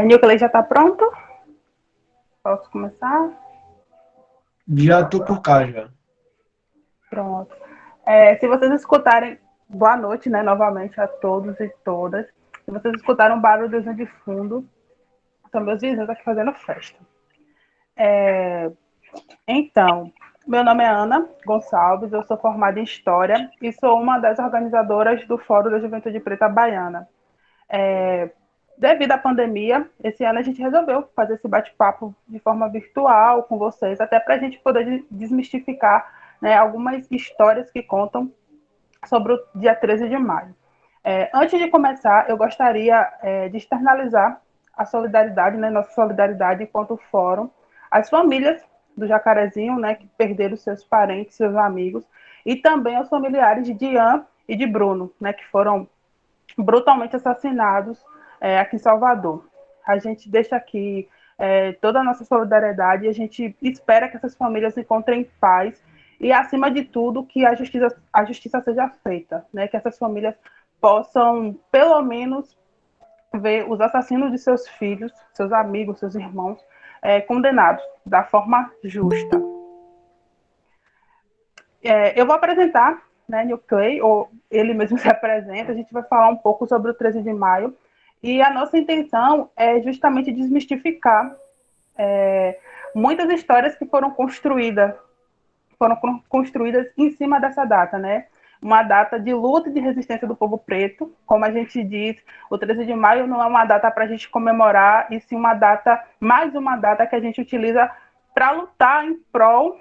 Nicole já está pronto? Posso começar? Já tô por cá já. Pronto. Se vocês escutarem, boa noite, né, novamente a todos e todas. Se vocês escutarem um barulhozinho de fundo, são meus vizinhos aqui fazendo festa. É, então, meu nome é Ana Gonçalves, eu sou formada em História e sou uma das organizadoras do Fórum da Juventude Preta Baiana. É, Devido à pandemia, esse ano a gente resolveu fazer esse bate-papo de forma virtual com vocês, até para a gente poder desmistificar, né, algumas histórias que contam sobre o dia 13 de maio. Antes de começar, eu gostaria de externalizar a solidariedade, né, nossa solidariedade enquanto fórum, às famílias do Jacarezinho, né, que perderam seus parentes, seus amigos, e também aos familiares de Ian e de Bruno, né, que foram brutalmente assassinados aqui em Salvador. A gente deixa aqui toda a nossa solidariedade e a gente espera que essas famílias encontrem paz e, acima de tudo, que a justiça seja feita, né? Que essas famílias possam, pelo menos, ver os assassinos de seus filhos, seus amigos, seus irmãos, condenados da forma justa. Eu vou apresentar, né, New Clay, ou ele mesmo se apresenta, a gente vai falar um pouco sobre o 13 de maio, e a nossa intenção é justamente desmistificar muitas histórias que foram construídas em cima dessa data, né? Uma data de luta e de resistência do povo preto. Como a gente diz, o 13 de maio não é uma data para a gente comemorar, e sim uma data, mais uma data que a gente utiliza para lutar em prol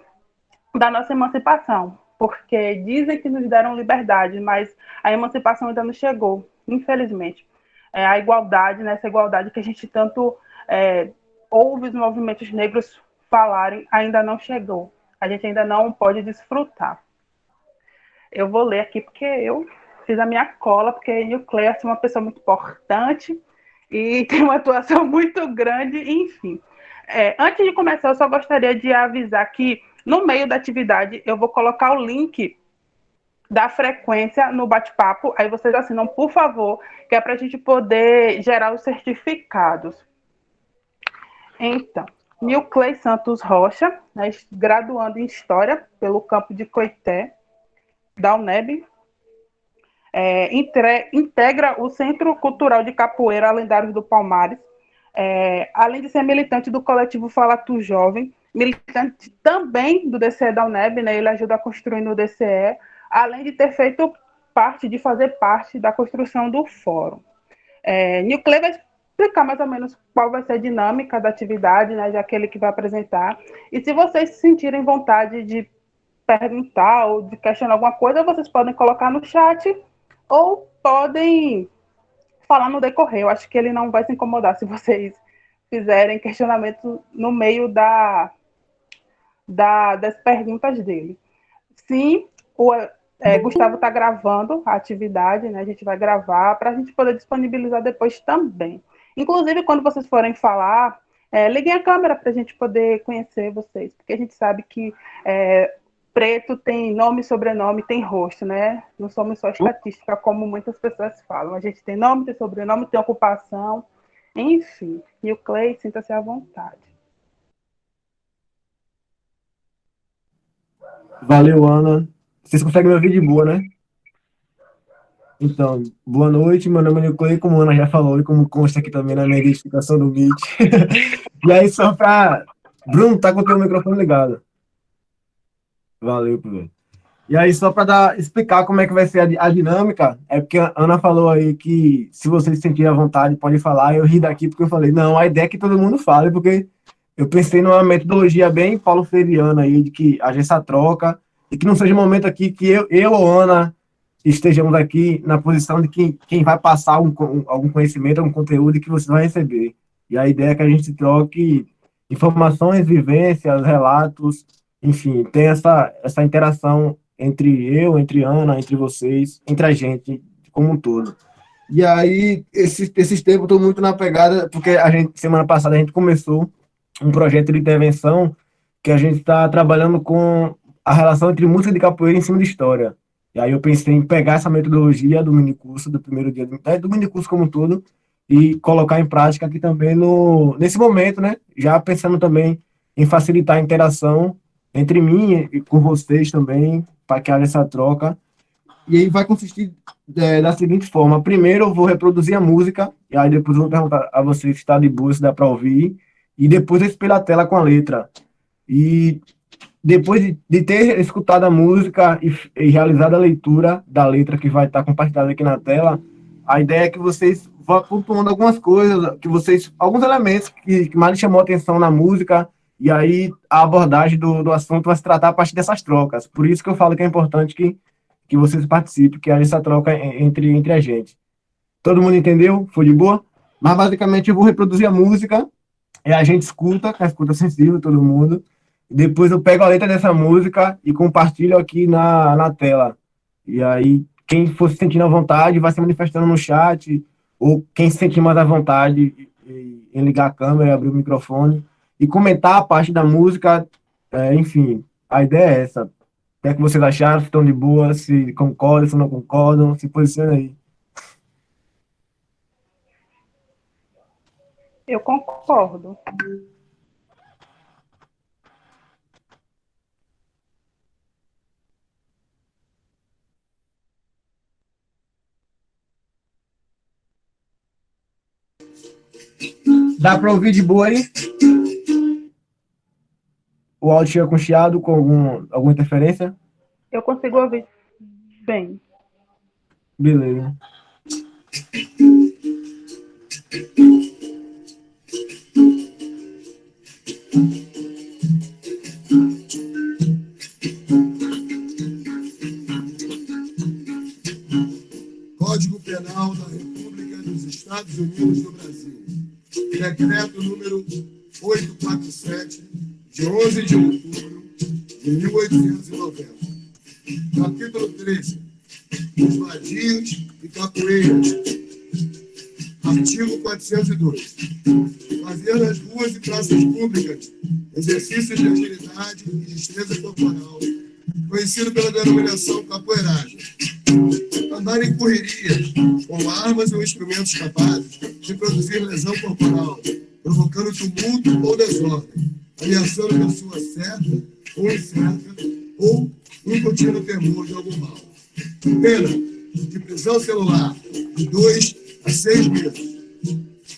da nossa emancipação, porque dizem que nos deram liberdade, mas a emancipação ainda não chegou, infelizmente. A igualdade, né, essa igualdade que a gente tanto ouve os movimentos negros falarem, ainda não chegou. A gente ainda não pode desfrutar. Eu vou ler aqui porque eu fiz a minha cola, porque o Cleia é uma pessoa muito importante e tem uma atuação muito grande, enfim. Antes de começar, eu só gostaria de avisar que no meio da atividade eu vou colocar o link da frequência no bate-papo, aí vocês assinam, por favor, que é para a gente poder gerar os certificados. Então, Nilclei Santos Rocha, né, graduando em História pelo campo de Coité, da UNEB, integra o Centro Cultural de Capoeira Lendários do Palmares, além de ser militante do coletivo Fala Tu Jovem, militante também do DCE da UNEB, né, ele ajuda a construir no DCE, além de ter feito parte, de fazer parte da construção do fórum. Nilclei vai explicar mais ou menos qual vai ser a dinâmica da atividade, né, já que ele que vai apresentar. E se vocês sentirem vontade de perguntar ou de questionar alguma coisa, vocês podem colocar no chat ou podem falar no decorrer. Eu acho que ele não vai se incomodar se vocês fizerem questionamento no meio das perguntas dele. Sim, Gustavo está gravando a atividade, né? A gente vai gravar para a gente poder disponibilizar depois também. Inclusive, quando vocês forem falar, liguem a câmera para a gente poder conhecer vocês, porque a gente sabe que preto tem nome, sobrenome, tem rosto, né? Não somos só estatística, como muitas pessoas falam. A gente tem nome, tem sobrenome, tem ocupação, enfim. E o Clay, sinta-se à vontade. Valeu, Ana. Vocês conseguem me ouvir de boa, né? Então, boa noite. Meu nome é Nicolai, como a Ana já falou, e como consta aqui também na minha identificação do Meet. E aí, só pra. Bruno, tá com o teu microfone ligado. Valeu, Bruno. E aí, só para explicar como é que vai ser a dinâmica, é porque a Ana falou aí que se vocês se sentirem à vontade, pode falar. Eu ri daqui porque eu falei, não, a ideia é que todo mundo fale, porque eu pensei numa metodologia bem paulo freireana aí, de que haja essa troca, e que não seja um momento aqui que eu ou Ana estejamos aqui na posição de quem vai passar algum conhecimento, algum conteúdo que você vai receber. E a ideia é que a gente troque informações, vivências, relatos, enfim, tem essa interação entre Ana, entre vocês, entre a gente como um todo. E aí, esses tempos, estou muito na pegada, porque semana passada, a gente começou um projeto de intervenção que a gente está trabalhando com a relação entre música de capoeira em cima de história. E aí eu pensei em pegar essa metodologia do minicurso, do primeiro dia, do minicurso como um todo, e colocar em prática aqui também nesse momento, né? Já pensando também em facilitar a interação entre mim e com vocês também, para que haja essa troca. E aí vai consistir da seguinte forma: primeiro eu vou reproduzir a música, e aí depois eu vou perguntar a vocês se está de boa, se dá para ouvir, e depois eu espelho a tela com a letra. E depois de ter escutado a música e realizado a leitura da letra que vai estar compartilhada aqui na tela, a ideia é que vocês vão pontuando algumas coisas, alguns elementos que mais chamou a atenção na música, e aí a abordagem do assunto vai se tratar a partir dessas trocas. Por isso que eu falo que é importante que vocês participem, que haja essa troca entre a gente. Todo mundo entendeu? Foi de boa? Mas basicamente eu vou reproduzir a música, e a gente escuta, com a escuta sensível, todo mundo. Depois eu pego a letra dessa música e compartilho aqui na tela. E aí, quem for se sentindo à vontade vai se manifestando no chat, ou quem se sentir mais à vontade em ligar a câmera, abrir o microfone e comentar a parte da música. Enfim, a ideia é essa. O que é que vocês acharam? Se estão de boa, se concordam, se não concordam, se posicionam aí. Eu concordo. Dá para ouvir de boa aí? O áudio chega com chiado, com alguma interferência? Eu consigo ouvir bem. Beleza. Código Penal da República dos Estados Unidos do Brasil. Decreto número 847, de 11 de outubro de 1890. Capítulo 13. Os vadios e capoeiras. Artigo 402. Fazer nas ruas e praças públicas exercícios de agilidade e destreza corporal, conhecido pela denominação capoeiragem. Andar em correrias com armas ou instrumentos capazes de produzir lesão corporal, provocando tumulto ou desordem, ameaçando pessoa certa ou incerta, ou incutindo temor de algum mal. Pena de prisão celular de 2 a 6 meses.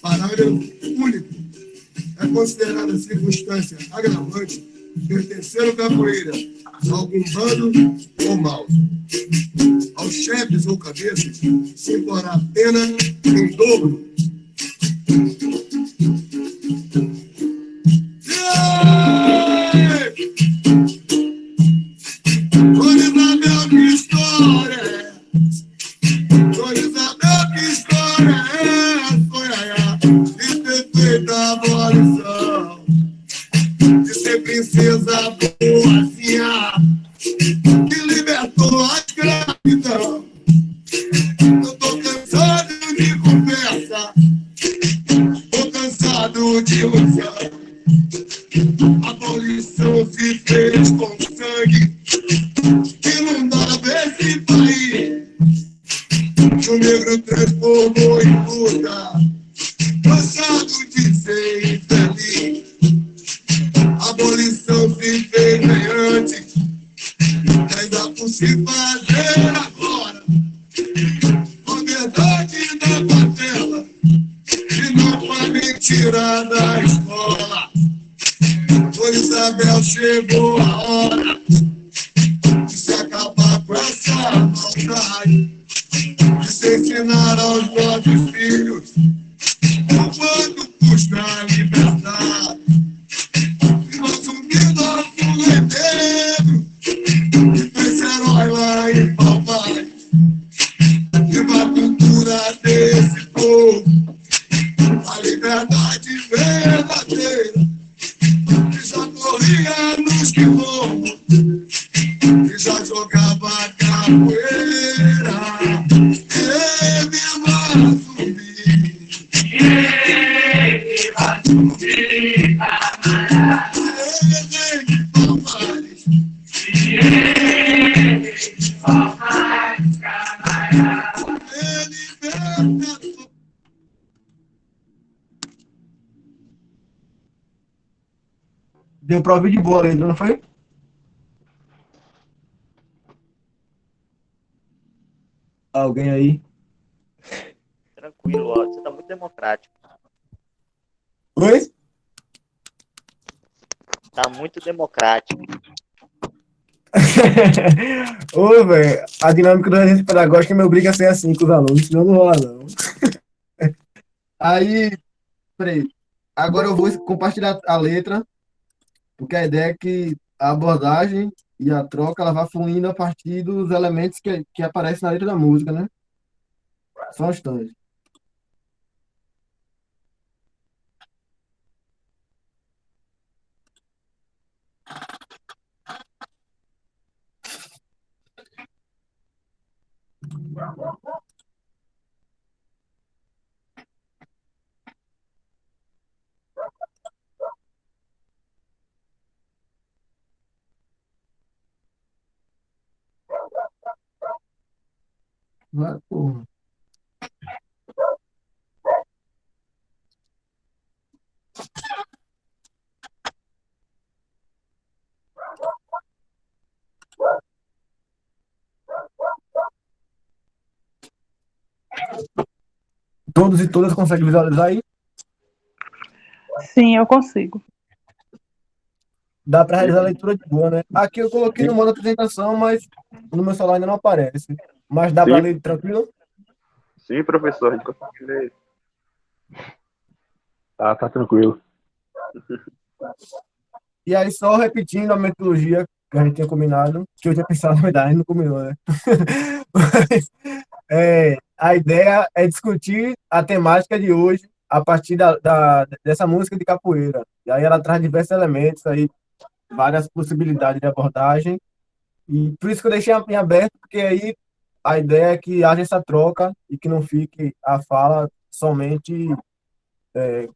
Parágrafo único. É considerada circunstância agravante pertencer ao capoeira a algum bando ou mal. Aos chefes ou cabeças se imporá pena em dobro. Dona Isabel, que história é? Dona Isabel, que história é? Foi de ter feito a abolição, de ser princesa boazinha, que libertou a escravidão. Eu tô cansado de conversa, tô cansado de ilusão. A abolição se fez com sangue, que não dá esse país. Que o negro transformou em luta, cansado de ser infeliz. A abolição se fez bem antes, ainda por se fazer agora. A verdade da favela, e não pra mentira da escola. Dona Isabel, chegou a hora de se acabar com essa maldade, de se ensinar aos nossos filhos o quanto custa a liberdade. E não sumir nosso negro, que fez herói lá em Palmares. Viva a cultura desse povo, a liberdade verdadeira, que já corria nos quilombos, que já jogava capoeira. Viva Zumbi! Viva Zumbi! Palmares! Deu pra ouvir de boa a letra, não foi? Alguém aí? Tranquilo, ó. Você tá muito democrático. Oi? Tá muito democrático. Ô, velho, a dinâmica do agente pedagógico me obriga a ser assim com os alunos, senão não rola, não. Aí, peraí. Agora eu vou compartilhar a letra, porque a ideia é que a abordagem e a troca ela vai fluindo a partir dos elementos que aparecem na letra da música, né? Só um instante. Vai, porra. Todos e todas conseguem visualizar aí? Sim, eu consigo. Dá para realizar a leitura de boa, né? Aqui eu coloquei no modo apresentação, mas no meu celular ainda não aparece. Mas dá para Sim, ler tranquilo? sim, professor, a gente consegue ler. Tá tranquilo. E aí, só repetindo a metodologia que a gente tinha combinado, que eu tinha pensado, na verdade, a gente não combinou, né? Mas, a ideia é discutir a temática de hoje a partir dessa música de capoeira. E aí ela traz diversos elementos, aí, várias possibilidades de abordagem. E por isso que eu deixei em aberto, porque aí a ideia é que haja essa troca e que não fique a fala somente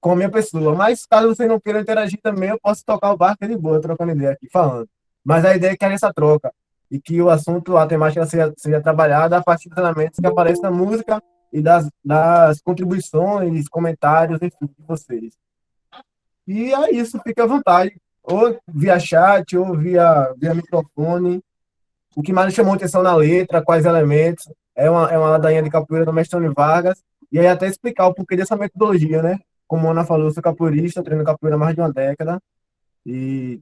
com a minha pessoa. Mas caso vocês não queiram interagir também, eu posso tocar o barco de boa, trocando ideia aqui, falando. Mas a ideia é que haja essa troca e que o assunto, a temática seja trabalhada a partir dos elementos que aparecem na música e das contribuições, comentários, enfim, de vocês. E é isso, fique à vontade. Ou via chat, ou via microfone. O que mais me chamou atenção na letra, quais elementos, é uma ladainha de capoeira do Mestre Antônio Vargas, e aí até explicar o porquê dessa metodologia, né? Como a Ana falou, eu sou capoeirista, treino capoeira há mais de uma década, e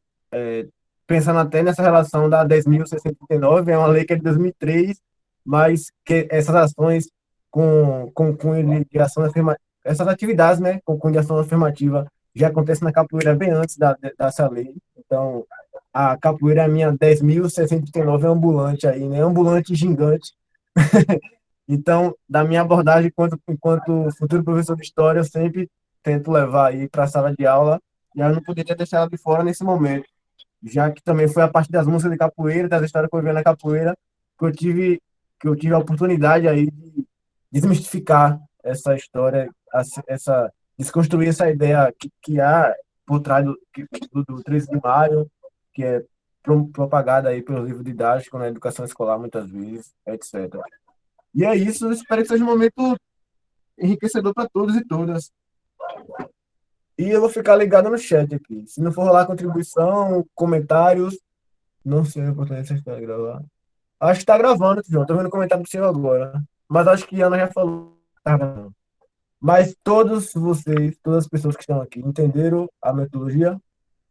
pensando até nessa relação da 10.639, é uma lei que é de 2003, mas que essas ações com cunho de ação afirmativa, essas atividades, né, com cunho de ação afirmativa, já acontecem na capoeira bem antes dessa lei, então a capoeira é a minha 10.639 ambulante aí, né? Ambulante gigante. Então, da minha abordagem enquanto futuro professor de história, eu sempre tento levar aí para a sala de aula, e eu não poderia deixar ela de fora nesse momento, já que também foi a partir das músicas de capoeira, das histórias que eu vi na capoeira, que eu tive a oportunidade aí de desmistificar essa história, desconstruir essa ideia que há por trás do 13 de maio, que é propagada aí pelo livro didático na educação escolar, muitas vezes, etc. E é isso, eu espero que seja um momento enriquecedor para todos e todas. E eu vou ficar ligado no chat aqui. Se não for rolar contribuição, comentários, não sei a oportunidade de você gravar. Acho que está gravando, João. Tô vendo o comentário do seu agora. Mas acho que a Ana já falou que tá gravando. Mas todos vocês, todas as pessoas que estão aqui, entenderam a metodologia?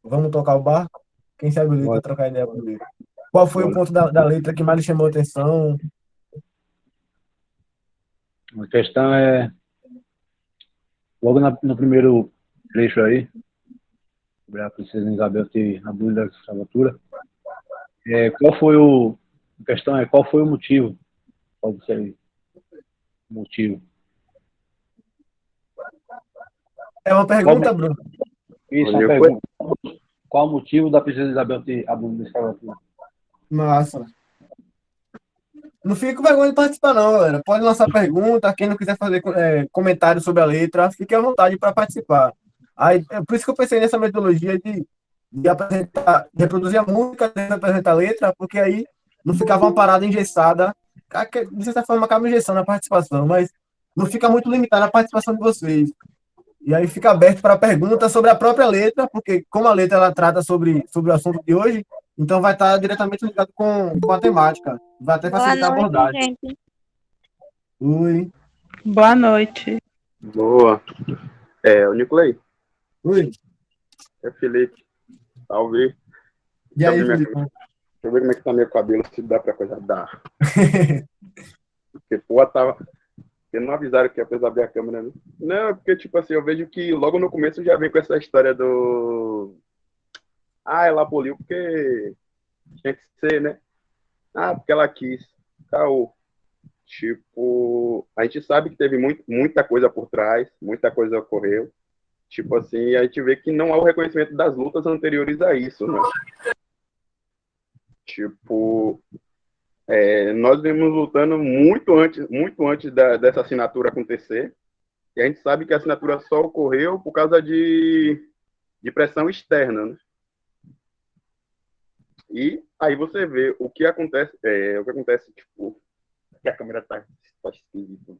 Vamos tocar o barco? Quem sabe o letra, Bora, trocar ideia primeiro. Qual foi o bora. ponto da letra que mais lhe chamou a atenção? A questão é, logo no primeiro trecho aí, sobre a princesa Isabel ter abuso da escravatura, a questão é qual foi o motivo? Qual foi o motivo? É uma Qual, pergunta, Bruno? isso é uma pergunta. Qual o motivo da princesa Isabel ter abuso da escravatura? Massa. Não fique com vergonha de participar, não, galera. Pode lançar pergunta. Quem não quiser fazer comentário sobre a letra, fique à vontade para participar. Aí, é por isso que eu pensei nessa metodologia de apresentar, de reproduzir a música, de apresentar a letra, porque aí não ficava uma parada engessada. De certa forma, acaba engessando a participação, mas não fica muito limitada a participação de vocês. E aí fica aberto para perguntas sobre a própria letra, porque como a letra ela trata sobre o assunto de hoje, então vai estar diretamente ligado com a temática. Vai até Boa facilitar a noite, abordagem. gente. Oi, Boa noite. Boa. O Nicolai, oi. é Felipe. Salve. E Deixa eu aí, ver Felipe? deixa eu ver como é que tá meu cabelo, se dá pra coisa dar. Porque, pô, tava. Porque não avisaram que ia precisar abrir a câmera, né? Não, é porque, tipo assim, eu vejo que logo no começo já vem com essa história do. Ah, ela aboliu porque tinha que ser, né? Ah, porque ela quis. Caô. Tipo, a gente sabe que teve muita coisa por trás, muita coisa ocorreu. Tipo assim, a gente vê que não há o reconhecimento das lutas anteriores a isso, né? Tipo, nós vimos lutando muito antes dessa assinatura acontecer. E a gente sabe que a assinatura só ocorreu por causa de pressão externa, né? E aí você vê o que acontece, tipo, que a câmera tá esquisita.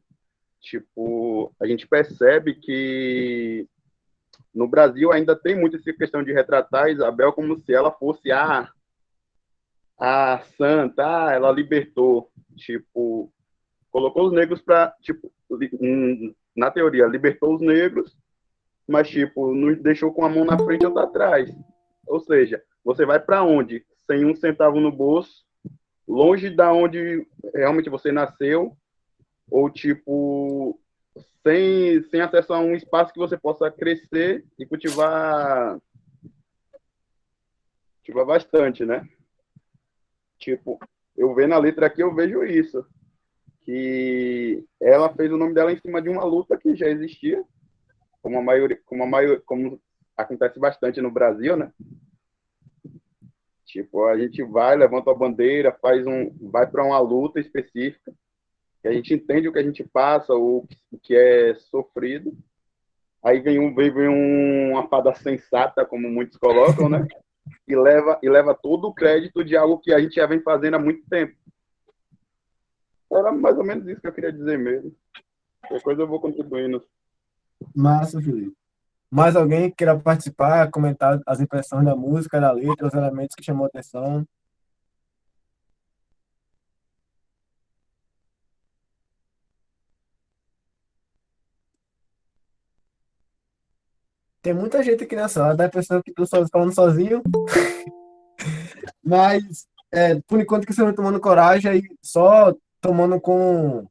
Tipo, a gente percebe que no Brasil ainda tem muito essa questão de retratar a Isabel como se ela fosse a santa, ela libertou, tipo, colocou os negros para, tipo, na teoria, libertou os negros, mas, tipo, nos deixou com a mão na frente e outra atrás. Ou seja, você vai para onde? Sem um centavo no bolso, longe da onde realmente você nasceu, ou, tipo, sem acesso a um espaço que você possa crescer e cultivar bastante, né? Tipo, eu vendo a letra aqui, eu vejo isso, que ela fez o nome dela em cima de uma luta que já existia, como acontece bastante no Brasil, né? Tipo, a gente vai, levanta a bandeira, vai para uma luta específica, que a gente entende o que a gente passa, o que é sofrido. Aí vem uma fada sensata, como muitos colocam, né? E leva todo o crédito de algo que a gente já vem fazendo há muito tempo. Era mais ou menos isso que eu queria dizer mesmo. Qualquer coisa eu vou contribuindo. Massa, Felipe. Mais alguém que queira participar, comentar as impressões da música, da letra, os elementos que chamou a atenção? Tem muita gente aqui na sala, dá a impressão que estou falando sozinho, mas por enquanto que você vai tomando coragem e só tomando com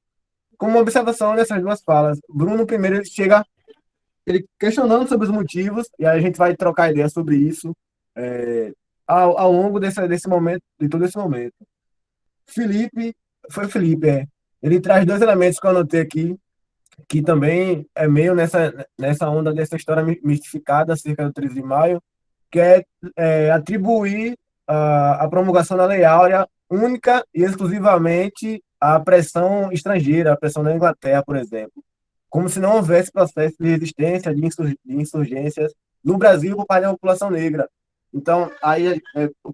uma observação dessas duas falas. Bruno, primeiro, ele questionando sobre os motivos, e aí a gente vai trocar ideia sobre isso ao longo desse momento, de todo esse momento. Felipe. Ele traz dois elementos que eu anotei aqui, que também é meio nessa onda dessa história mistificada acerca do 13 de maio, que é atribuir a promulgação da Lei Áurea única e exclusivamente à pressão estrangeira, à pressão da Inglaterra, por exemplo. Como se não houvesse processo de resistência, de insurgências no Brasil por parte da população negra. Então, aí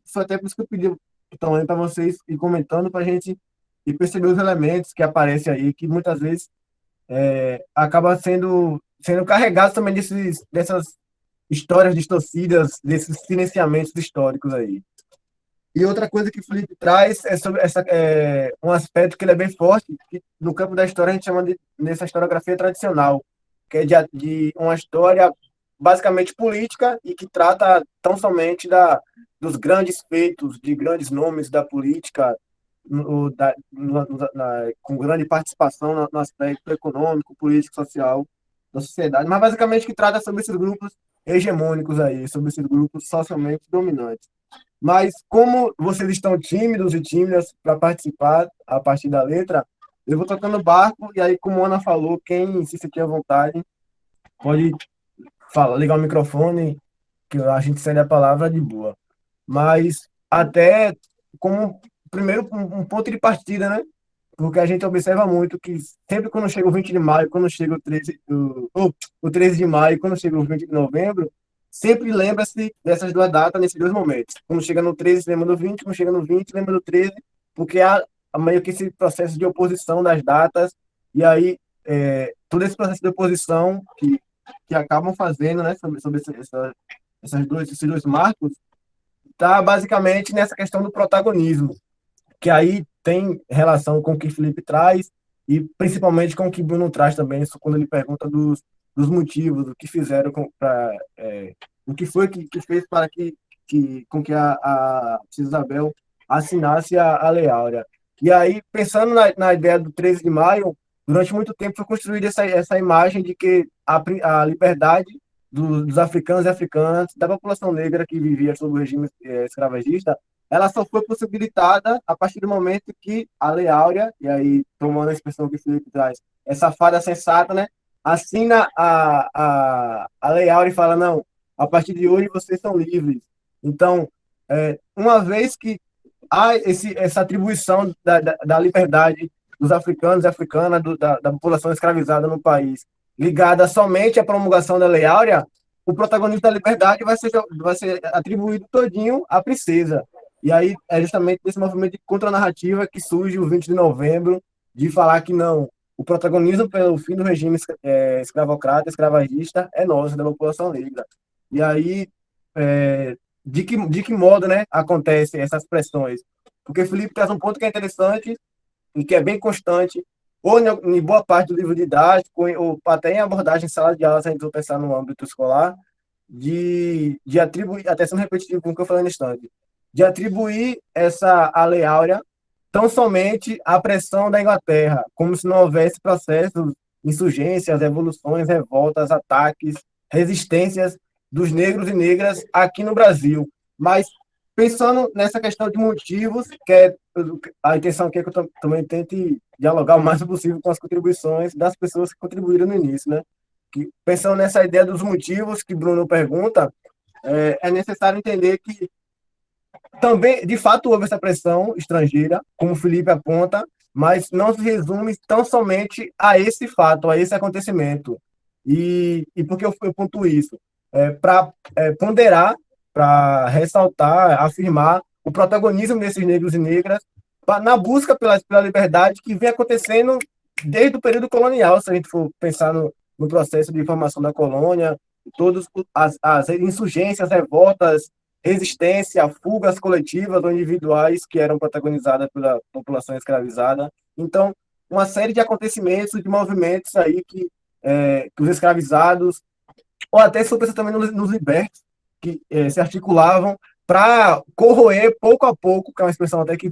foi até por isso que eu pedi também para vocês ir comentando para a gente ir perceber os elementos que aparecem aí, que muitas vezes acaba sendo carregado também dessas histórias distorcidas, desses silenciamentos históricos aí. E outra coisa que o Felipe traz é sobre um aspecto que ele é bem forte, que no campo da história a gente chama nessa historiografia tradicional, que é de uma história basicamente política e que trata tão somente dos grandes feitos, de grandes nomes da política, com grande participação no aspecto econômico, político, social da sociedade, mas basicamente que trata sobre esses grupos hegemônicos aí, sobre esses grupos socialmente dominantes. Mas como vocês estão tímidos e tímidas para participar a partir da letra, eu vou tocando barco e aí, como a Ana falou, quem se sentir à vontade pode ligar o microfone, que a gente cede a palavra de boa. Mas até como primeiro um ponto de partida, né? Porque a gente observa muito que sempre quando chega o 20 de maio, quando chega o 13 de maio, quando chega o 20 de novembro, sempre lembra-se dessas duas datas nesses dois momentos. Quando chega no 13, lembra do 20, quando chega no 20, lembra do 13, porque há meio que esse processo de oposição das datas, e aí todo esse processo de oposição, que que acabam fazendo, né, sobre esses dois marcos, está basicamente nessa questão do protagonismo, que aí tem relação com o que Felipe traz e principalmente com o que Bruno traz também, isso quando ele pergunta dos motivos, do que fizeram o que foi que fez para com que a Princesa Isabel assinasse a Lei Áurea. E aí, pensando na ideia do 13 de maio, durante muito tempo foi construída essa imagem de que a liberdade dos africanos e africanas, da população negra que vivia sob o regime escravagista, ela só foi possibilitada a partir do momento que a Lei Áurea, e aí tomando a expressão que o Felipe traz, essa fada sensata, né, assina a Lei Áurea e fala, não, a partir de hoje vocês são livres. Então, uma vez que há essa atribuição da liberdade dos africanos e africanas, da população escravizada no país, ligada somente à promulgação da Lei Áurea, o protagonismo da liberdade vai ser atribuído todinho à princesa. E aí é justamente desse movimento de contranarrativa que surge o 20 de novembro, de falar que não, o protagonismo pelo fim do regime escravocrata, escravagista, é nosso, da população negra. E aí, de que modo, né, acontecem essas pressões? Porque Felipe traz um ponto que é interessante e que é bem constante, ou em boa parte do livro didático, ou até em abordagem em sala de aula, se a gente for pensar no âmbito escolar, de atribuir, até sendo repetitivo com o que eu falei no instante, de atribuir a Lei Áurea tão somente à pressão da Inglaterra, como se não houvesse processos, insurgências, revoluções, revoltas, ataques, resistências dos negros e negras aqui no Brasil. Mas, pensando nessa questão de motivos, a intenção aqui é que eu também tente dialogar o mais possível com as contribuições das pessoas que contribuíram no início, né? Pensando nessa ideia dos motivos que Bruno pergunta, é necessário entender que também, de fato, houve essa pressão estrangeira, como o Felipe aponta, mas não se resume tão somente a esse fato, a esse acontecimento. E por que eu pontuo isso? Para ponderar, para ressaltar, afirmar o protagonismo desses negros e negras na busca pela liberdade que vem acontecendo desde o período colonial, se a gente for pensar no processo de formação da colônia, todas as insurgências, revoltas, resistência, fugas coletivas ou individuais que eram protagonizadas pela população escravizada. Então, uma série de acontecimentos, de movimentos aí que os escravizados, ou até se for pensar também nos libertos, que se articulavam para corroer pouco a pouco, que é uma expressão até que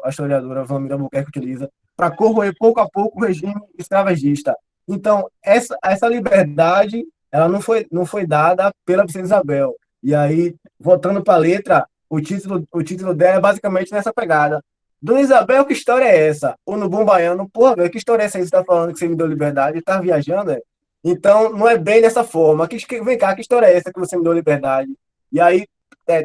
a historiadora Vlamira Albuquerque utiliza, para corroer pouco a pouco o regime escravagista. Então, essa liberdade ela não foi dada pela princesa Isabel. E aí, voltando para a letra, o título dela é basicamente nessa pegada. Dona Isabel, que história é essa? Ou no Bom Baiano, porra, velho, que história é essa aí? Você tá falando que você me deu liberdade? Tá viajando, é? Então, não é bem dessa forma. Vem cá, que história é essa que você me deu liberdade? E aí,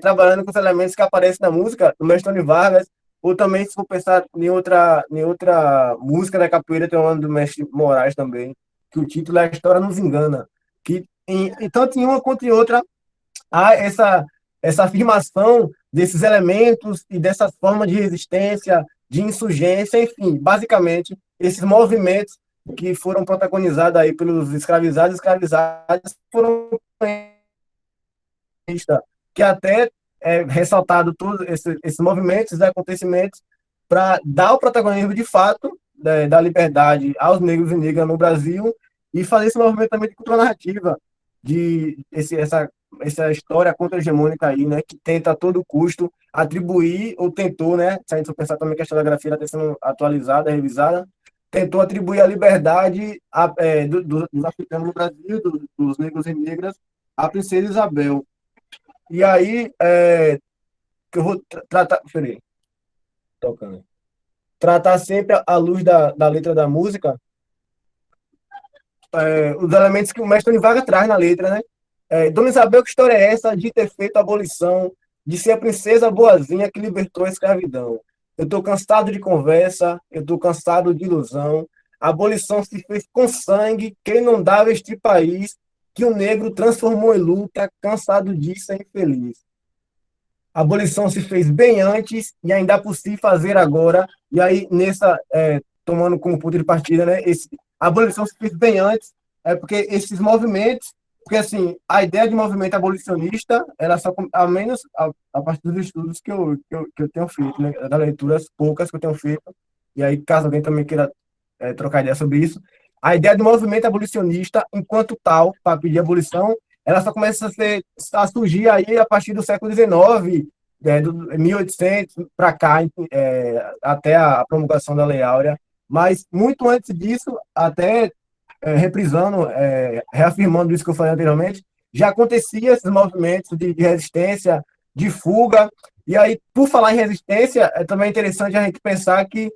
trabalhando com os elementos que aparecem na música, do mestre Tony Vargas, ou também, se for pensar em outra música da capoeira, tem uma do mestre Moraes também, que o título é A História Nos Engana. Que, tanto em uma quanto em outra, há essa afirmação desses elementos e dessas formas de resistência, de insurgência, enfim, basicamente, esses movimentos que foram protagonizados aí pelos escravizados e escravizadas foram que até ressaltado todos esses movimentos e acontecimentos para dar o protagonismo de fato da liberdade aos negros e negras no Brasil e fazer esse movimento também de cultura narrativa, essa história contra-hegemônica aí, né, que tenta a todo custo atribuir, ou tentou, né, se a gente for pensar também que a historiografia está sendo atualizada, revisada, tentou atribuir a liberdade dos africanos no Brasil, dos negros e negras, à princesa Isabel. E aí, que eu vou tratar... Peraí. Tocando. Tratar sempre à luz da letra da música, os elementos que o mestre Tony Vargas traz na letra, né? Dona Isabel, que história é essa de ter feito a abolição, de ser a princesa boazinha que libertou a escravidão? Eu estou cansado de conversa, eu estou cansado de ilusão. A abolição se fez com sangue, quem não dava este país, que o negro transformou em luta, cansado disso é infeliz. A abolição se fez bem antes e ainda é possível fazer agora. E aí, tomando como ponto de partida, né, a abolição se fez bem antes, porque esses movimentos Porque, assim, a ideia de movimento abolicionista, ela só, ao menos a partir dos estudos que eu tenho feito, né, das leituras poucas que eu tenho feito, e aí, caso alguém também queira trocar ideia sobre isso, a ideia de movimento abolicionista, enquanto tal, para pedir abolição, ela só começa a surgir aí a partir do século XIX, do 1800 para cá, até a promulgação da Lei Áurea. Mas, muito antes disso, até reprisando, reafirmando isso que eu falei anteriormente, já acontecia esses movimentos de resistência, de fuga, e aí, por falar em resistência, é também interessante a gente pensar que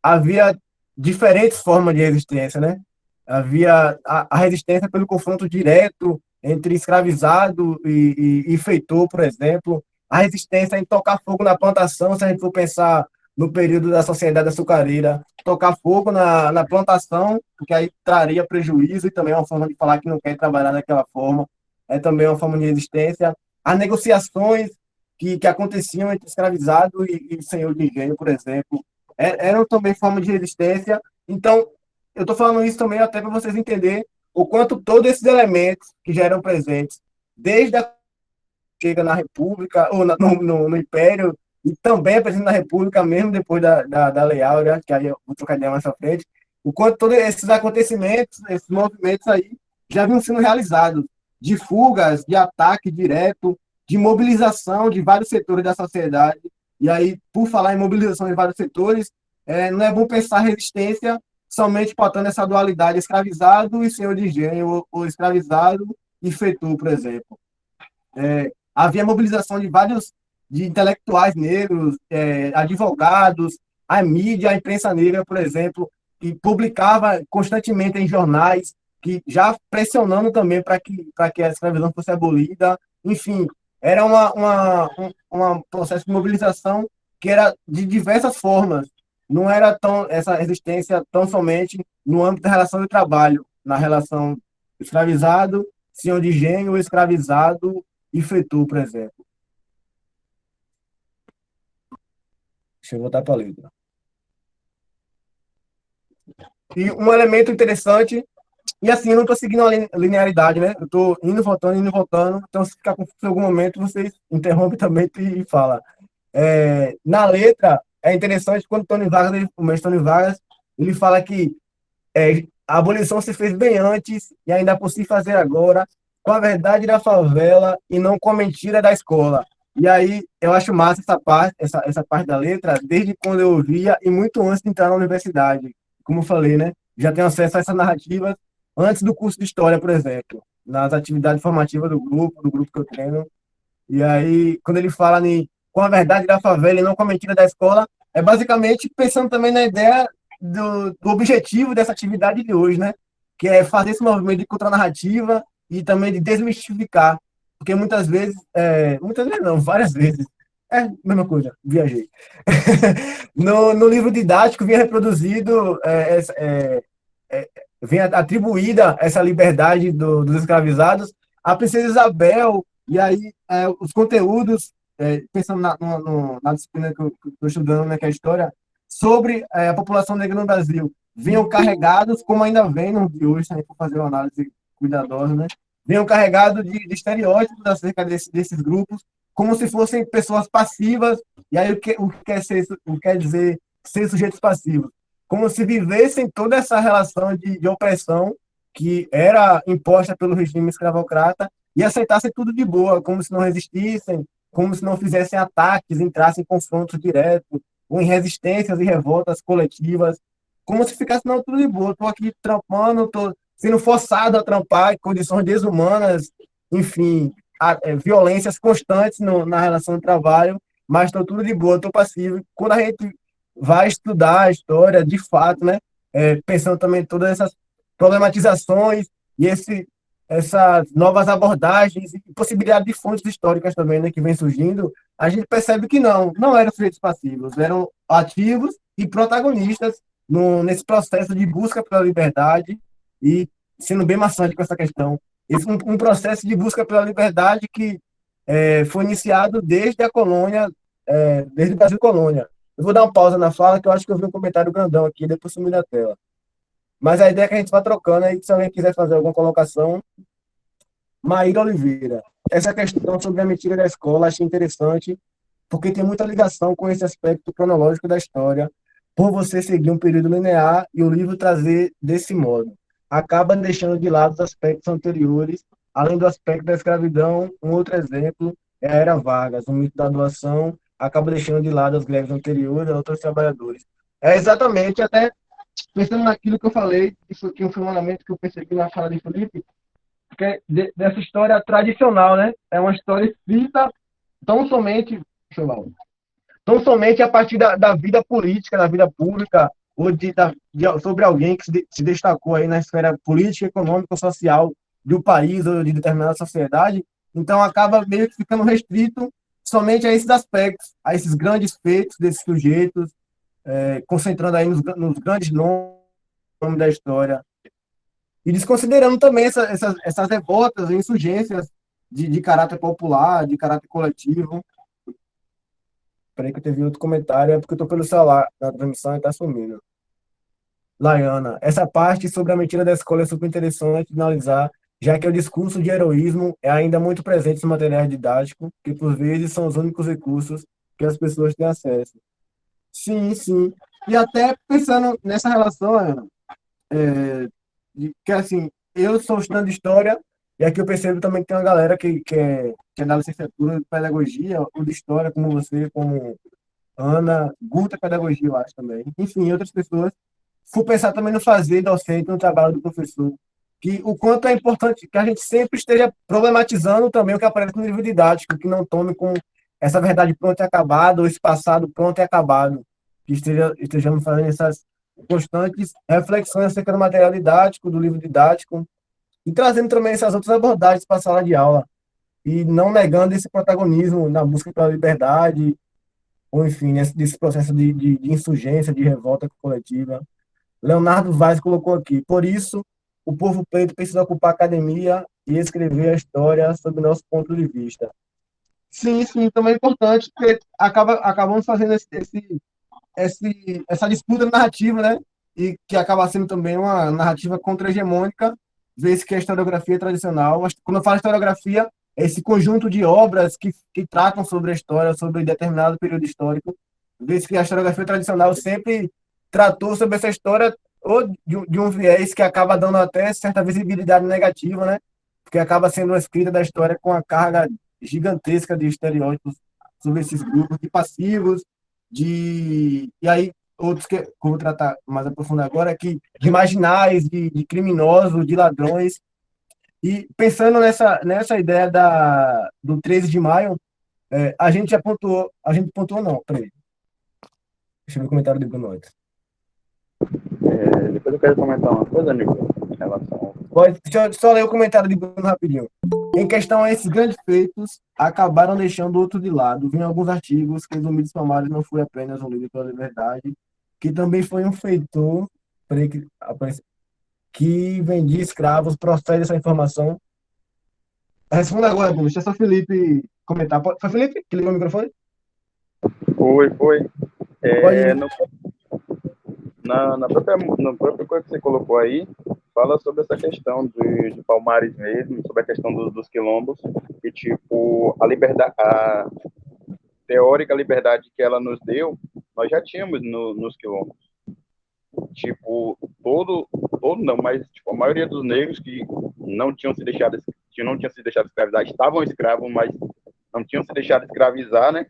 havia diferentes formas de resistência, né? Havia a resistência pelo confronto direto entre escravizado e feitor, por exemplo, a resistência em tocar fogo na plantação, se a gente for pensar no período da sociedade açucareira, tocar fogo na plantação, porque aí traria prejuízo e também é uma forma de falar que não quer trabalhar daquela forma, é também uma forma de resistência. As negociações que aconteciam entre escravizado e senhor de engenho, por exemplo, eram também formas de resistência. Então, eu estou falando isso também até para vocês entenderem o quanto todos esses elementos que já eram presentes, desde a chega na República, ou no Império, e também é presente na República, mesmo depois da Lei Áurea, que aí eu vou trocar ideia mais à frente, o quanto todos esses acontecimentos, esses movimentos aí, já vinham sendo realizados, de fugas, de ataque direto, de mobilização de vários setores da sociedade. E aí, por falar em mobilização de vários setores, não é bom pensar resistência somente pautando essa dualidade escravizado e senhor de engenho, ou escravizado e feitor, por exemplo. Havia mobilização de vários de intelectuais negros, advogados, a mídia, a imprensa negra, por exemplo, que publicava constantemente em jornais, que já pressionando também para que a escravidão fosse abolida. Enfim, era um processo de mobilização que era de diversas formas. Não era essa resistência tão somente no âmbito da relação de trabalho, na relação escravizado, senhor de engenho, escravizado e feitor, por exemplo. Deixa eu voltar para a letra. E um elemento interessante, e assim, eu não estou seguindo a linearidade, né? Eu estou indo, voltando, então se ficar confuso em algum momento, vocês interrompem também e falam. Na letra, é interessante quando o mestre Tony Vargas, ele fala que a abolição se fez bem antes e ainda por se fazer agora, com a verdade da favela e não com a mentira da escola. E aí, eu acho massa essa parte da letra, desde quando eu ouvia e muito antes de entrar na universidade. Como eu falei, né? Já tenho acesso a essas narrativas antes do curso de História, por exemplo, nas atividades formativas do grupo que eu treino. E aí, quando ele fala com a verdade da favela e não com a mentira da escola, é basicamente pensando também na ideia do objetivo dessa atividade de hoje, né? Que é fazer esse movimento de contranarrativa e também de desmistificar. Porque muitas vezes não, várias vezes, mesma coisa, viajei. No livro didático vinha reproduzido, vinha atribuída essa liberdade dos escravizados à princesa Isabel, e aí os conteúdos, pensando na disciplina que eu estou estudando, né, que é a história, sobre a população negra no Brasil, vinham carregados, como ainda vem no de hoje, se a gente for fazer uma análise cuidadosa, né? Vinham carregados de estereótipos acerca desses grupos, como se fossem pessoas passivas, e aí o que quer dizer ser sujeitos passivos? Como se vivessem toda essa relação de opressão que era imposta pelo regime escravocrata e aceitassem tudo de boa, como se não resistissem, como se não fizessem ataques, entrassem em confrontos diretos, ou em resistências e revoltas coletivas, como se ficasse não, tudo de boa, estou aqui trampando, estou sendo forçado a trampar em condições desumanas, enfim, violências constantes na relação de trabalho, mas estou tudo de boa, estou passivo. Quando a gente vai estudar a história, de fato, né, pensando também em todas essas problematizações e essas novas abordagens e possibilidade de fontes históricas também, né, que vem surgindo, a gente percebe que não eram sujeitos passivos, eram ativos e protagonistas nesse processo de busca pela liberdade e sendo bem maçante com essa questão. Um processo de busca pela liberdade que foi iniciado desde a colônia, desde o Brasil colônia. Eu vou dar uma pausa na fala, que eu acho que eu vi um comentário grandão aqui, depois sumi da tela. Mas a ideia é que a gente vai trocando aí, se alguém quiser fazer alguma colocação. Maíra Oliveira. Essa questão sobre a mentira da escola, achei interessante, porque tem muita ligação com esse aspecto cronológico da história, por você seguir um período linear e o livro trazer desse modo. Acaba deixando de lado os aspectos anteriores, além do aspecto da escravidão. Um outro exemplo é a Era Vargas, o mito da doação, acaba deixando de lado as greves anteriores a outros trabalhadores. É exatamente, até pensando naquilo que eu falei, isso aqui é um fundamento que eu percebi na fala de Felipe, que é dessa história tradicional, né? É uma história escrita tão somente, deixa eu falar, tão somente a partir da vida política, da vida pública, ou sobre alguém que se destacou aí na esfera política, econômica, social do país ou de determinada sociedade. Então acaba meio que ficando restrito somente a esses aspectos, a esses grandes feitos desses sujeitos, concentrando aí nos grandes nomes da história e desconsiderando também essas revoltas, insurgências de caráter popular, de caráter coletivo. Peraí que eu teve outro comentário, é porque eu estou pelo celular na transmissão e está sumindo. Laiana, essa parte sobre a mentira da escola é super interessante de analisar, já que o discurso de heroísmo é ainda muito presente nos materiais didáticos, que por vezes são os únicos recursos que as pessoas têm acesso. Sim, sim. E até pensando nessa relação, Ana, que assim, eu sou estudante de história, e aqui eu percebo também que tem uma galera que é da licenciatura de pedagogia, ou de história, como você, como Ana, Guta Pedagogia, eu acho também. Enfim, outras pessoas. Fui pensar também no fazer docente, no trabalho do professor, que o quanto é importante que a gente sempre esteja problematizando também o que aparece no livro didático, que não tome como essa verdade pronta e acabada, ou esse passado pronto e acabado, que estejamos fazendo essas constantes reflexões acerca do material didático, do livro didático, e trazendo também essas outras abordagens para a sala de aula, e não negando esse protagonismo na busca pela liberdade, ou enfim, desse processo de insurgência, de revolta coletiva. Leonardo Vaz colocou aqui, por isso, o povo preto precisa ocupar a academia e escrever a história sob o nosso ponto de vista. Sim, sim, também é importante, porque acabamos fazendo essa disputa narrativa, né? E que acaba sendo também uma narrativa contra-hegemônica, vez que a historiografia tradicional, quando eu falo historiografia, é esse conjunto de obras que tratam sobre a história, sobre determinado período histórico, vez que a historiografia tradicional sempre tratou sobre essa história ou de um viés que acaba dando até certa visibilidade negativa, né? Porque acaba sendo uma escrita da história com a carga gigantesca de estereótipos sobre esses grupos de passivos, e aí outros que eu vou tratar mais aprofundado agora, é que de marginais, de criminosos, de ladrões. E pensando nessa ideia do 13 de maio, a gente pontuou não, peraí. Deixa eu ver o comentário do Bruno antes. Depois eu quero comentar uma coisa, Nico, em relação. Deixa eu só ler o comentário de Bruno rapidinho. Em questão a esses grandes feitos, acabaram deixando outro de lado. Vi em alguns artigos que Zumbi dos Palmares não foi apenas um livro pela liberdade, que também foi um feitor que vendia escravos. Procede essa informação? Responda agora, Bruno. Deixa só o Felipe comentar. Foi Felipe que ligou o microfone? Foi. Pode ir. Na própria coisa que você colocou aí, fala sobre essa questão de Palmares mesmo, sobre a questão dos quilombos, e tipo, a teórica liberdade que ela nos deu, nós já tínhamos nos quilombos. Tipo, todo não, mas tipo, a maioria dos negros que não tinham se deixado escravizar, estavam escravos, mas não tinham se deixado escravizar, né?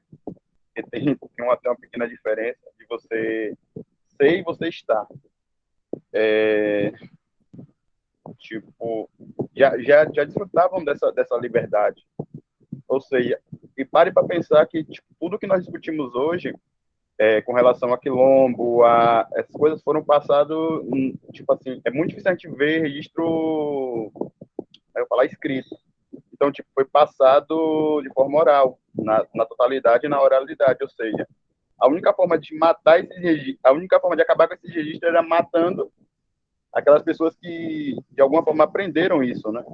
E tem uma pequena diferença de você ser e você estar. Tipo, já desfrutavam dessa liberdade. Ou seja, e pare para pensar que tipo, tudo que nós discutimos hoje, com relação a quilombo, essas coisas foram passadas, tipo assim, é muito difícil a gente ver registro, eu falar escrito. Então, tipo, foi passado de forma oral, na totalidade e na oralidade, ou seja, a única forma de matar a única forma de acabar com esses registros era matando aquelas pessoas que, de alguma forma, aprenderam isso, né?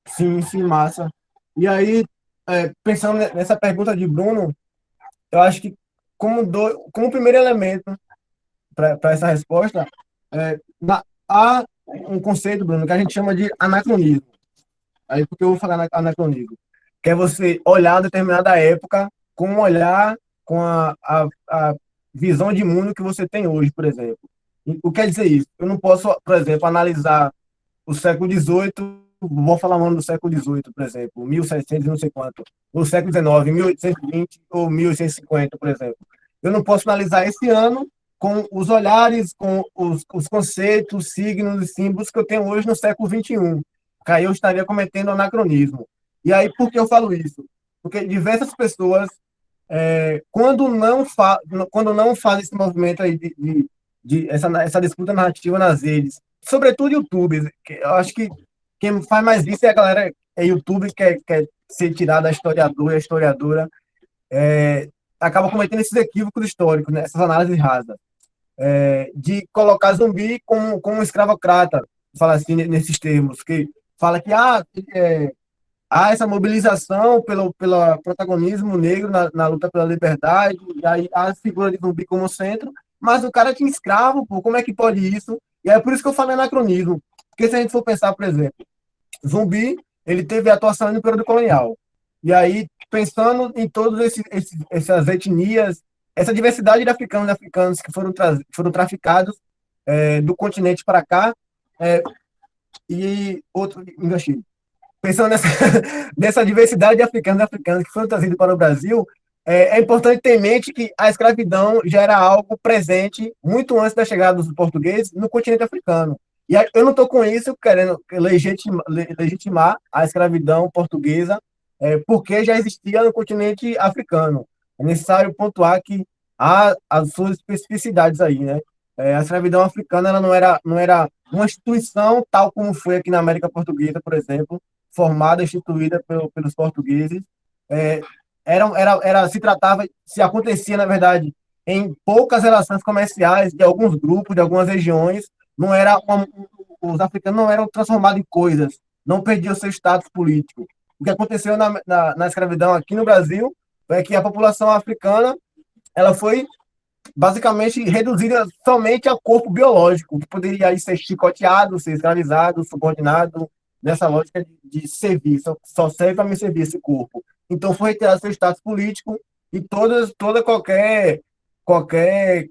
Sim, sim, massa. E aí, pensando nessa pergunta de Bruno, eu acho que como primeiro elemento para essa resposta, há um conceito, Bruno, que a gente chama de anacronismo. Aí, porque eu vou falar anacronismo? Que é você olhar determinada época com um olhar, com a visão de mundo que você tem hoje, por exemplo. O que quer dizer isso? Eu não posso, por exemplo, analisar o século XVIII, vou falar o ano do século XVIII, por exemplo, 1700 e não sei quanto, o século XIX, 1820 ou 1850, por exemplo. Eu não posso analisar esse ano com os olhares, com os conceitos, signos e símbolos que eu tenho hoje no século XXI. Que aí eu estaria cometendo anacronismo. E aí, por que eu falo isso? Porque diversas pessoas, quando não fazem esse movimento aí de essa disputa narrativa nas redes, sobretudo YouTube, que eu acho que quem faz mais isso é a galera, YouTube, que quer ser tirada a historiador e a historiadora, acaba cometendo esses equívocos históricos, né, essas análises rasas, de colocar Zumbi como um escravocrata, fala assim nesses termos, que fala que há essa mobilização pelo protagonismo negro na luta pela liberdade, e aí há a figura de Zumbi como centro, mas o cara tinha escravo, pô, como é que pode isso? E é por isso que eu falei anacronismo, porque se a gente for pensar, por exemplo, Zumbi, ele teve atuação no período colonial, e aí, pensando em todas essas etnias, essa diversidade de africanos e africanos que foram traficados do continente para cá, e outro enganche. Pensando nessa diversidade de africanos e africanas que foram trazidos para o Brasil, é importante ter em mente que a escravidão já era algo presente muito antes da chegada dos portugueses no continente africano. E eu não estou com isso querendo legitimar a escravidão portuguesa, porque já existia no continente africano. É necessário pontuar que há as suas especificidades aí, né? A escravidão africana ela não era uma instituição tal como foi aqui na América Portuguesa, por exemplo, formada, instituída pelos portugueses. É, se acontecia, na verdade, em poucas relações comerciais de alguns grupos, de algumas regiões, os africanos não eram transformados em coisas, não perdiam seu status político. O que aconteceu na escravidão aqui no Brasil é que a população africana ela foi basicamente reduzida somente ao corpo biológico, que poderia aí ser chicoteado, ser escravizado, subordinado, nessa lógica de servir, só serve para me servir esse corpo. Então foi retirado seu status político e qualquer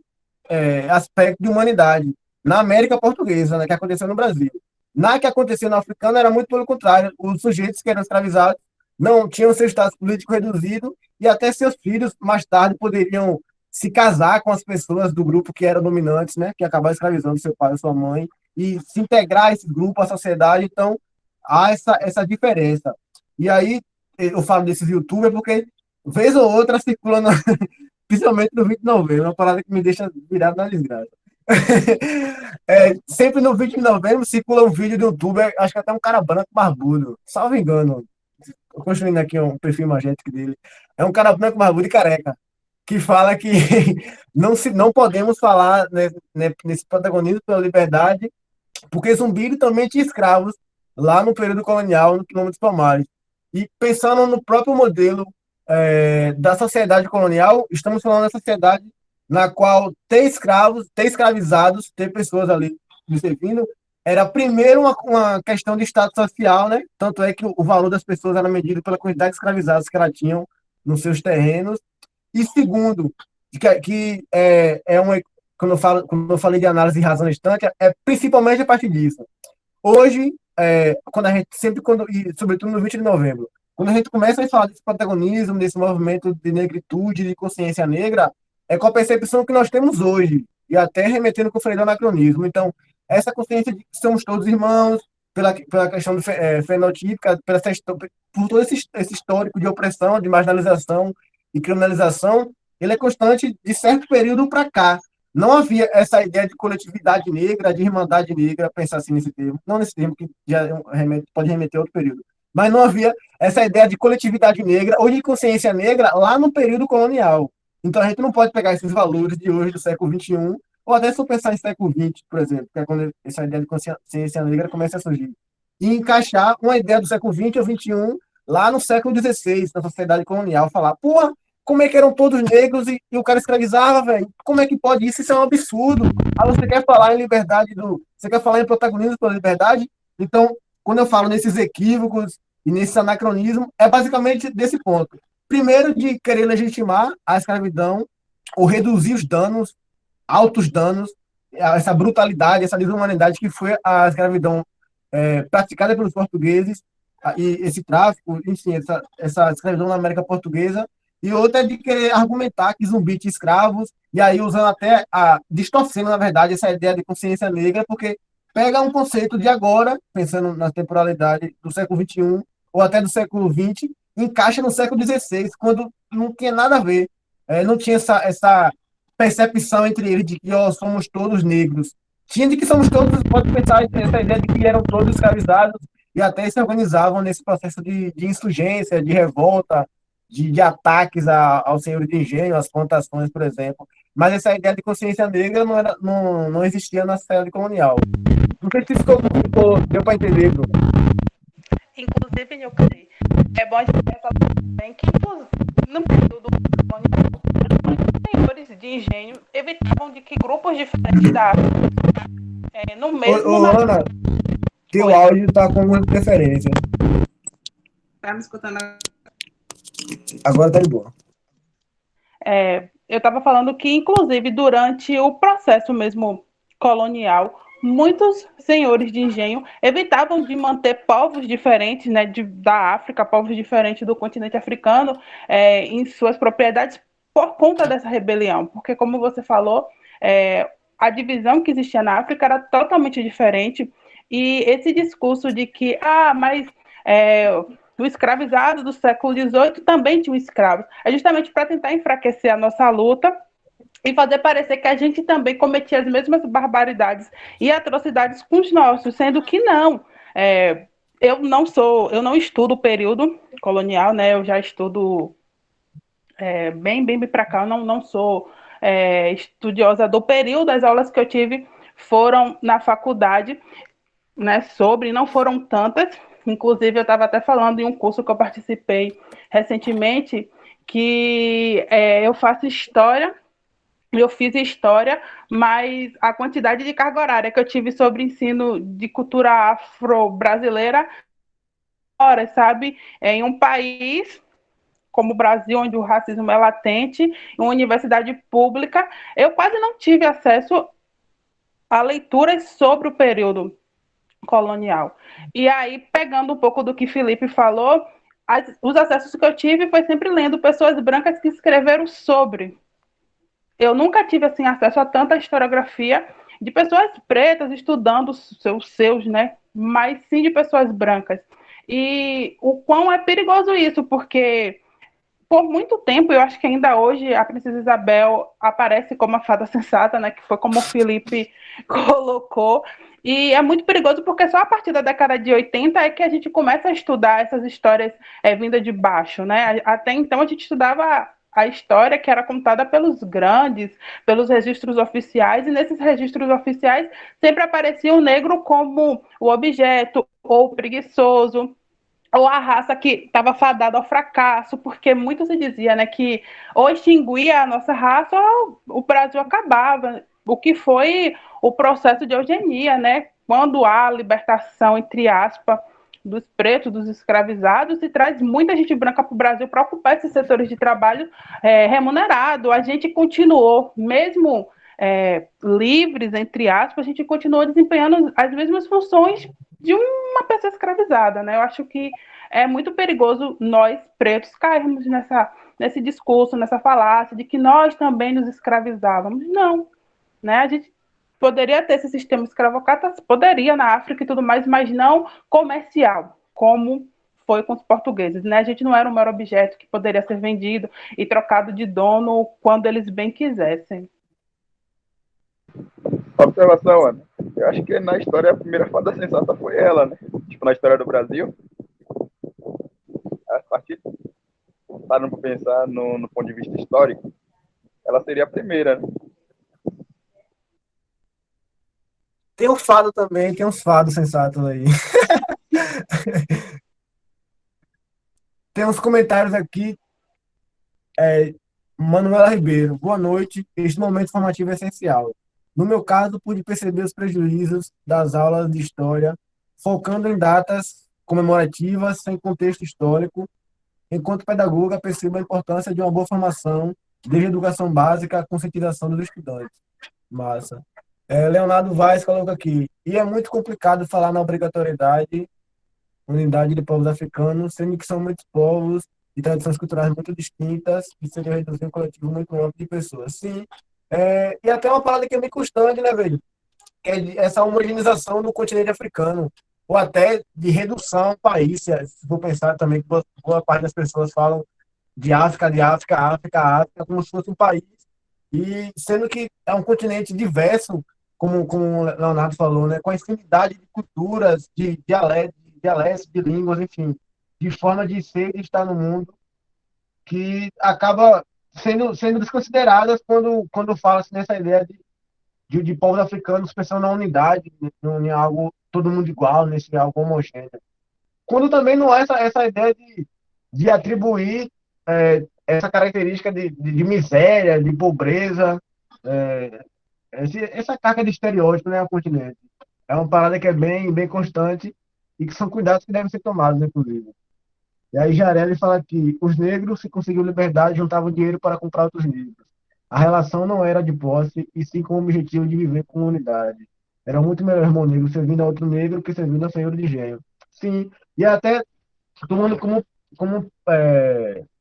aspecto de humanidade na América Portuguesa, né, que aconteceu no Brasil. Na que aconteceu no africano era muito pelo contrário, os sujeitos que eram escravizados não tinham seu status político reduzido e até seus filhos mais tarde poderiam se casar com as pessoas do grupo que eram dominantes, né, que acabaram escravizando seu pai ou sua mãe, e se integrar a esse grupo, à sociedade. Então, há essa diferença. E aí, eu falo desses youtubers porque, vez ou outra, circula, principalmente no 20 de novembro, uma parada que me deixa virado na desgraça. Sempre no 20 de novembro circula um vídeo do youtuber, acho que até um cara branco barbudo, salvo engano, construindo aqui um perfil magético dele, é um cara branco barbudo e careca, que fala que não podemos falar nesse protagonismo pela liberdade, porque Zumbi também tinha escravos lá no período colonial, no quilômetro dos Palmares. E pensando no próprio modelo da sociedade colonial, estamos falando da sociedade na qual ter escravos, ter escravizados, ter pessoas ali me servindo, era primeiro uma questão de status social, né? Tanto é que o valor das pessoas era medido pela quantidade de escravizados que elas tinham nos seus terrenos. E segundo, quando eu falei de análise de razão estante, é principalmente a partir disso. Hoje, quando a gente e sobretudo no 20 de novembro, quando a gente começa a falar desse protagonismo, desse movimento de negritude, de consciência negra, é com a percepção que nós temos hoje, e até remetendo com o falei do anacronismo. Então, essa consciência de que somos todos irmãos, pela questão fenotípica, por todo esse histórico de opressão, de marginalização e criminalização, ele é constante de certo período para cá. Não havia essa ideia de coletividade negra, de irmandade negra, pensar assim nesse termo, não nesse termo, que já pode remeter a outro período, mas não havia essa ideia de coletividade negra ou de consciência negra lá no período colonial. Então a gente não pode pegar esses valores de hoje, do século XXI, ou até se eu pensar em século XX, por exemplo, que é quando essa ideia de consciência negra começa a surgir, e encaixar uma ideia do século XX ou XXI lá no século XVI, na sociedade colonial, falar, pô, como é que eram todos negros e o cara escravizava, velho? Como é que pode isso? Isso é um absurdo. Ah, você quer falar em liberdade você quer falar em protagonismo pela liberdade? Então, quando eu falo nesses equívocos e nesse anacronismo, é basicamente desse ponto. Primeiro, de querer legitimar a escravidão ou reduzir os danos, altos danos, essa brutalidade, essa desumanidade que foi a escravidão praticada pelos portugueses, e esse tráfico, enfim, essa escravidão na América Portuguesa. E outra é de querer argumentar que zumbi tinha escravos, e aí usando até, distorcendo, na verdade, essa ideia de consciência negra, porque pega um conceito de agora, pensando na temporalidade do século XXI, ou até do século XX, encaixa no século XVI, quando não tinha nada a ver. Não tinha essa percepção entre eles de que somos todos negros. Tinha de que somos todos, pode pensar essa ideia de que eram todos escravizados e até se organizavam nesse processo de insurgência, de revolta, de ataques aos senhores de engenho, às plantações, por exemplo. Mas essa ideia de consciência negra não existia na sociedade colonial. Não sei se deu para entender, Bruno. Inclusive, Nilclei, é bom a gente falar também que no período colonial, os senhores de engenho evitavam de que grupos diferentes da África, no mesmo... Ana, teu áudio está com alguma interferência. Tá me escutando? Agora tá de boa. Eu estava falando que, inclusive, durante o processo mesmo colonial, muitos senhores de engenho evitavam de manter povos diferentes, né, da África, povos diferentes do continente africano, em suas propriedades por conta dessa rebelião. Porque, como você falou, a divisão que existia na África era totalmente diferente. E esse discurso de que, mas o escravizado do século XVIII também tinha escravos. É justamente para tentar enfraquecer a nossa luta e fazer parecer que a gente também cometia as mesmas barbaridades e atrocidades com os nossos, sendo que não. Eu não estudo o período colonial, né? Eu já estudo bem para cá. Eu não sou estudiosa do período. As aulas que eu tive foram na faculdade, né? Não foram tantas. Inclusive, eu estava até falando em um curso que eu participei recentemente, que eu faço história. Eu fiz história, mas a quantidade de carga horária que eu tive sobre ensino de cultura afro-brasileira, sabe? Em um país como o Brasil, onde o racismo é latente, em uma universidade pública, eu quase não tive acesso a leituras sobre o período colonial. E aí, pegando um pouco do que Felipe falou, os acessos que eu tive foi sempre lendo pessoas brancas que escreveram sobre. Eu nunca tive assim acesso a tanta historiografia de pessoas pretas estudando os seus, né? Mas sim de pessoas brancas. E o quão é perigoso isso, porque por muito tempo, eu acho que ainda hoje a Princesa Isabel aparece como a fada sensata, né? Que foi como o Felipe colocou. E é muito perigoso porque só a partir da década de 80 é que a gente começa a estudar essas histórias vindas de baixo, né? Até então a gente estudava a história que era contada pelos grandes, pelos registros oficiais, e nesses registros oficiais sempre aparecia o negro como o objeto ou o preguiçoso, ou a raça que estava fadada ao fracasso, porque muito se dizia, né, que ou extinguia a nossa raça ou o Brasil acabava, o que foi o processo de eugenia, né, quando há libertação, entre aspas, dos pretos, dos escravizados, e traz muita gente branca para o Brasil para ocupar esses setores de trabalho remunerado. A gente continuou, mesmo livres, entre aspas, a gente continuou desempenhando as mesmas funções de uma pessoa escravizada, né? Eu acho que é muito perigoso nós, pretos, cairmos nesse discurso, nessa falácia de que nós também nos escravizávamos. Não, né? A gente poderia ter esse sistema escravocrata, poderia na África e tudo mais, mas não comercial, como foi com os portugueses, né? A gente não era um mero objeto que poderia ser vendido e trocado de dono quando eles bem quisessem. Observação, Ana. Eu acho que na história a primeira fada sensata foi ela, né? Tipo, na história do Brasil. A partir, parando para pensar no ponto de vista histórico, ela seria a primeira, né? Tem um fado também, tem uns fados sensatos aí. Tem uns comentários aqui. Manuela Ribeiro, boa noite. Este momento formativo é essencial. No meu caso, pude perceber os prejuízos das aulas de história, focando em datas comemorativas sem contexto histórico. Enquanto pedagoga, percebo a importância de uma boa formação, desde a educação básica à conscientização dos estudantes. Massa. Leonardo Vaz coloca aqui, e é muito complicado falar na obrigatoriedade, unidade de povos africanos, sendo que são muitos povos e tradições culturais muito distintas, e seria reduzir um coletivo muito amplo de pessoas. Sim, e até uma parada que é bem constante, né, velho? Essa homogeneização do continente africano, ou até de redução do país, se for pensar também que boa parte das pessoas falam de África, África, como se fosse um país, e sendo que é um continente diverso, como o Leonardo falou, né, com a infinidade de culturas, de línguas, enfim, de forma de ser e de estar no mundo, que acaba sendo desconsideradas quando fala-se nessa ideia de povos africanos pensando na unidade, em algo todo mundo igual, nesse algo homogêneo. Quando também não há essa ideia de atribuir essa característica de miséria, de pobreza, essa carga de estereótipo, né, ao continente. É uma parada que é bem constante e que são cuidados que devem ser tomados, inclusive. E aí Jarelli fala que os negros, se conseguiam liberdade, juntavam dinheiro para comprar outros negros. A relação não era de posse, e sim com o objetivo de viver com unidade. Era muito melhor irmão negro servindo a outro negro que servindo a senhor de engenho. Sim, e até tomando como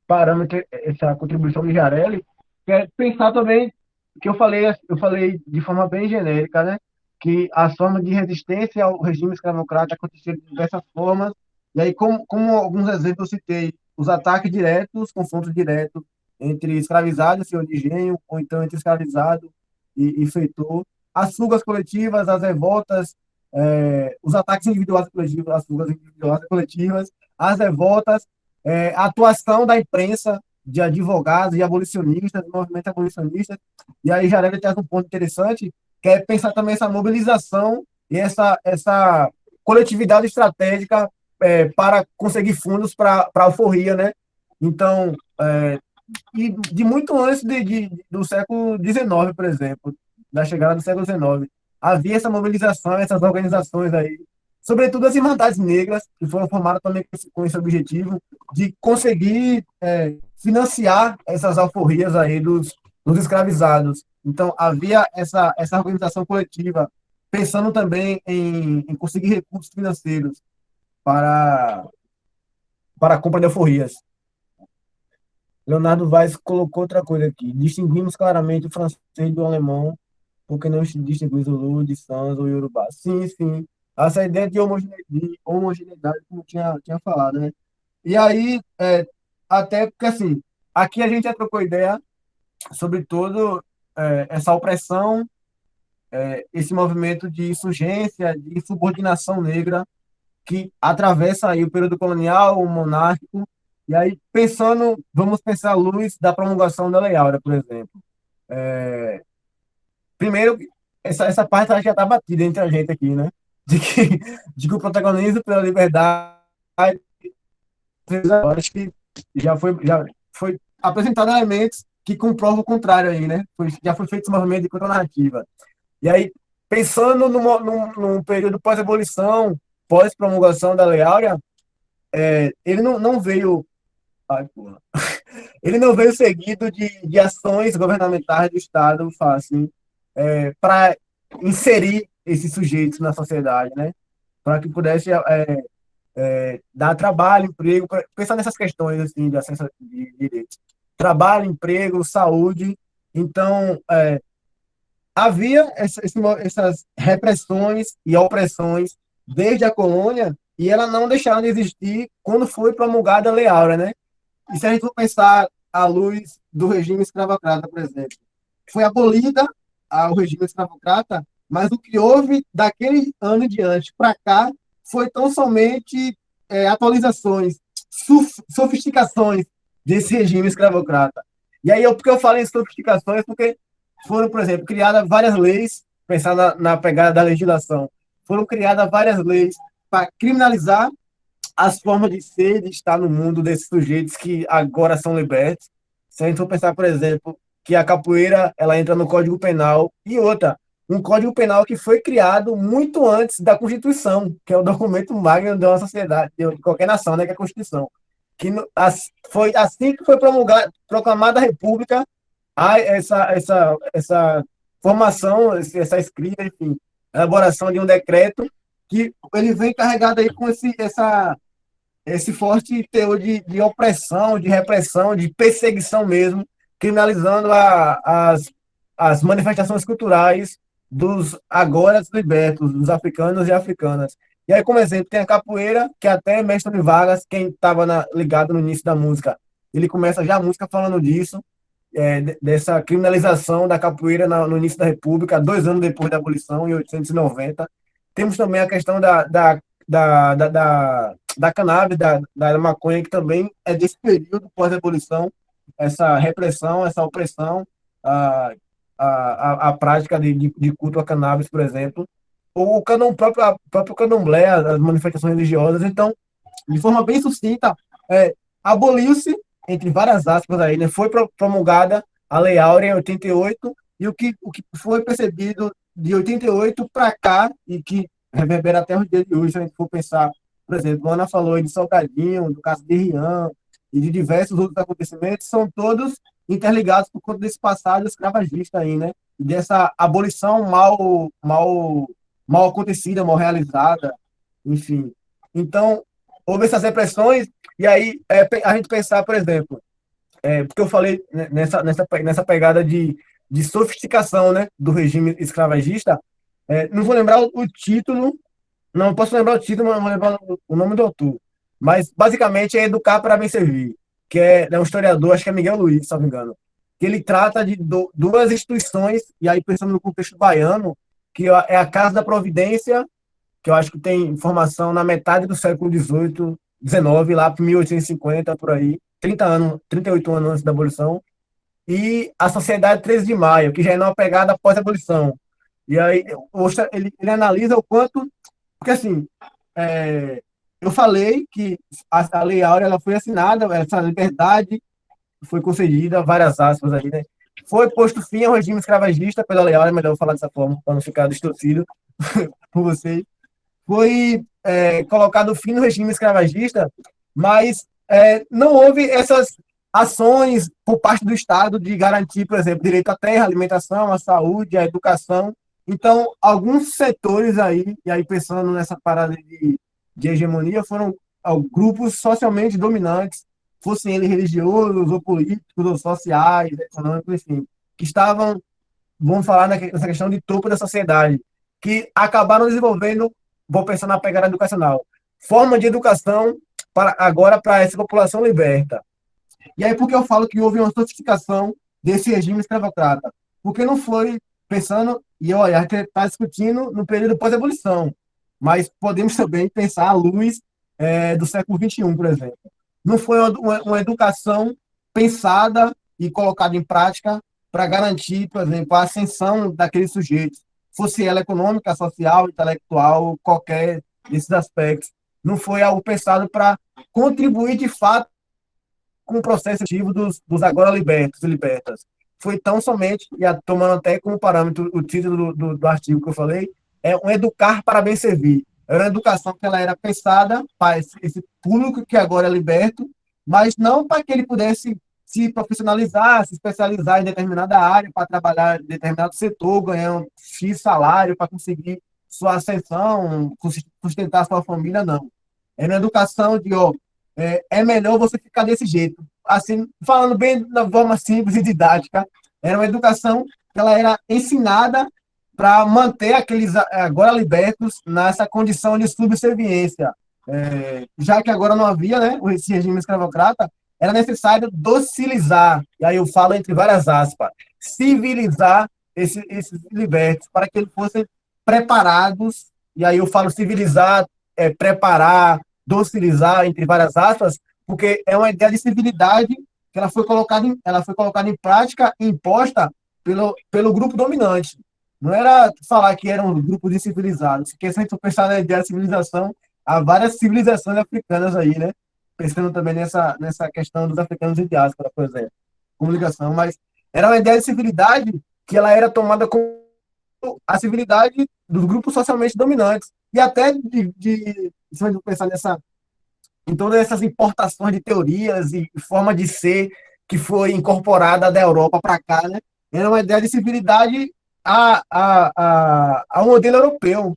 parâmetro essa contribuição de Jarelli, que é pensar também que eu falei de forma bem genérica, né? Que as formas de resistência ao regime escravocrata aconteceram de diversas formas, e aí, como alguns exemplos eu citei, os ataques diretos, os confrontos diretos entre escravizado e senhor de engenho, ou então entre escravizado e feitor, as fugas coletivas, as revoltas, os ataques individuais e coletivos, as fugas individuais e coletivas, as revoltas, a atuação da imprensa, de advogados e abolicionistas, do movimento abolicionista. E aí Jarelli traz um ponto interessante, que é pensar também essa mobilização e essa coletividade estratégica para conseguir fundos para a alforria, né? Então, e de muito antes do século XIX, por exemplo, da chegada do século XIX, havia essa mobilização, essas organizações aí, sobretudo as Irmandades Negras, que foram formadas também com esse objetivo de conseguir financiar essas alforrias aí dos escravizados. Então, havia essa organização coletiva, pensando também em conseguir recursos financeiros para a compra de alforrias. Leonardo Vaz colocou outra coisa aqui. Distinguimos claramente o francês do alemão, porque não se distingue o Zulu de Sans ou Yorubá. Sim, sim. Essa ideia de homogeneidade, como tinha falado, né? E aí, até porque, assim, aqui a gente já trocou ideia sobre todo essa opressão, esse movimento de insurgência, de subordinação negra, que atravessa aí o período colonial, o monárquico, e aí vamos pensar à luz da promulgação da Lei Áurea, por exemplo. Primeiro, essa parte já está batida entre a gente aqui, né? De que o protagonismo pela liberdade, acho que já foi apresentado elementos que comprovam o contrário aí, né? Já foi feito esse movimento de contra-narrativa. E aí, pensando num período pós-abolição, pós-promulgação da Lei Áurea, ele não veio. Ai, porra. Ele não veio seguido de ações governamentais do Estado assim, para inserir esses sujeitos na sociedade, né? Para que pudesse dar trabalho, emprego, pensar nessas questões assim, de acesso de direitos. Trabalho, emprego, saúde. Então, havia essas repressões e opressões desde a colônia, e elas não deixaram de existir quando foi promulgada a Lei Áurea, né? E se a gente for pensar à luz do regime escravocrata, por exemplo, foi abolida o regime escravocrata, mas o que houve daquele ano em diante para cá foi tão somente atualizações, sofisticações desse regime escravocrata. E aí, porque eu falo em sofisticações, porque foram, por exemplo, criadas várias leis, pensar na pegada da legislação, foram criadas várias leis para criminalizar as formas de ser e de estar no mundo desses sujeitos que agora são libertos, Se a gente for pensar, por exemplo, que a capoeira ela entra no Código Penal e outra, um Código Penal que foi criado muito antes da Constituição, que é o documento magno de uma sociedade, de qualquer nação, né, que é a Constituição. Foi assim que foi proclamada a República, essa formação, essa escrita, enfim, elaboração de um decreto que ele vem carregado aí com esse forte teor de opressão, de repressão, de perseguição mesmo, criminalizando as manifestações culturais dos agora libertos, dos africanos e africanas. E aí, como exemplo, tem a capoeira, que até Mestre Vargas, quem estava ligado no início da música, ele começa já a música falando disso, dessa criminalização da capoeira no início da República, 2 anos depois da abolição, em 1890. Temos também a questão da cannabis, da maconha, que também é desse período pós-abolição, essa repressão, essa opressão, a prática de culto a cannabis, por exemplo, ou o próprio candomblé, as manifestações religiosas. Então, de forma bem sucinta, aboliu-se, entre várias aspas aí, né, foi promulgada a Lei Áurea em 88, e o que foi percebido de 88 para cá, e que reverbera até os dias de hoje, se a gente for pensar, por exemplo, a Ana falou aí de Salgadinho, do caso de Rian, e de diversos outros acontecimentos, são todos interligados por conta desse passado escravagista aí, né, e dessa abolição mal acontecida, mal realizada, enfim. Então, houve essas repressões, e aí a gente pensar, por exemplo, porque eu falei nessa pegada de sofisticação, né, do regime escravagista, não vou lembrar o título, não posso lembrar o título, mas não vou lembrar o nome do autor, mas basicamente é Educar para Bem Servir, que é um historiador, acho que é Miguel Luiz, se não me engano, que ele trata de duas instituições, e aí pensando no contexto baiano, que é a Casa da Providência, que eu acho que tem formação na metade do século XVIII, XIX, lá para 1850, por aí, 30 anos, 38 anos antes da abolição, e a Sociedade 13 de Maio, que já é numa pegada após a abolição. E aí ele analisa o quanto, porque assim, eu falei que a Lei Áurea ela foi assinada, essa liberdade foi concedida, várias aspas aí, né? Foi posto fim ao regime escravagista pela Lei Áurea, melhor eu falar dessa forma, para não ficar distorcido por vocês. Foi colocado fim no regime escravagista, mas não houve essas ações por parte do Estado de garantir, por exemplo, direito à terra, alimentação, à saúde, à educação. Então, alguns setores aí, e aí pensando nessa parada de hegemonia, foram grupos socialmente dominantes, fossem eles religiosos, ou políticos, ou sociais, econômicos, enfim, que estavam, vamos falar nessa questão de topo da sociedade, que acabaram desenvolvendo, vou pensar na pegada educacional, forma de educação agora para essa população liberta. E aí, por que eu falo que houve uma sofisticação desse regime escravocrata? Porque não foi pensando, e olha, a gente está discutindo no período pós-abolição, mas podemos também pensar à luz do século XXI, por exemplo. Não foi uma educação pensada e colocada em prática para garantir, por exemplo, a ascensão daqueles sujeitos, fosse ela econômica, social, intelectual, qualquer desses aspectos. Não foi algo pensado para contribuir, de fato, com o processo ativo dos agora libertos e libertas. Foi tão somente, e tomando até como parâmetro o título do artigo que eu falei, é um educar para bem servir. Era uma educação que ela era pensada para esse público que agora é liberto, mas não para que ele pudesse se profissionalizar, se especializar em determinada área, para trabalhar em determinado setor, ganhar um X salário para conseguir sua ascensão, sustentar sua família, não. É uma educação de, é melhor você ficar desse jeito. Assim, falando bem da forma simples e didática, era uma educação que ela era ensinada para manter aqueles agora libertos nessa condição de subserviência. Já que agora não havia, né, esse regime escravocrata, era necessário docilizar, e aí eu falo entre várias aspas, civilizar esses libertos, para que eles fossem preparados, e aí eu falo civilizar, preparar, docilizar, entre várias aspas, porque é uma ideia de civilidade que ela foi colocada em prática e imposta pelo grupo dominante. Não era falar que era um grupo de civilizados, porque se a gente for pensar na ideia de civilização, há várias civilizações africanas aí, né? Pensando também nessa questão dos africanos em diáspora, por exemplo. comunicação, mas era uma ideia de civilidade que ela era tomada como a civilidade dos grupos socialmente dominantes. E até se a gente pensar em todas essas importações de teorias e forma de ser que foi incorporada da Europa para cá, né? Era uma ideia de civilidade ao modelo europeu.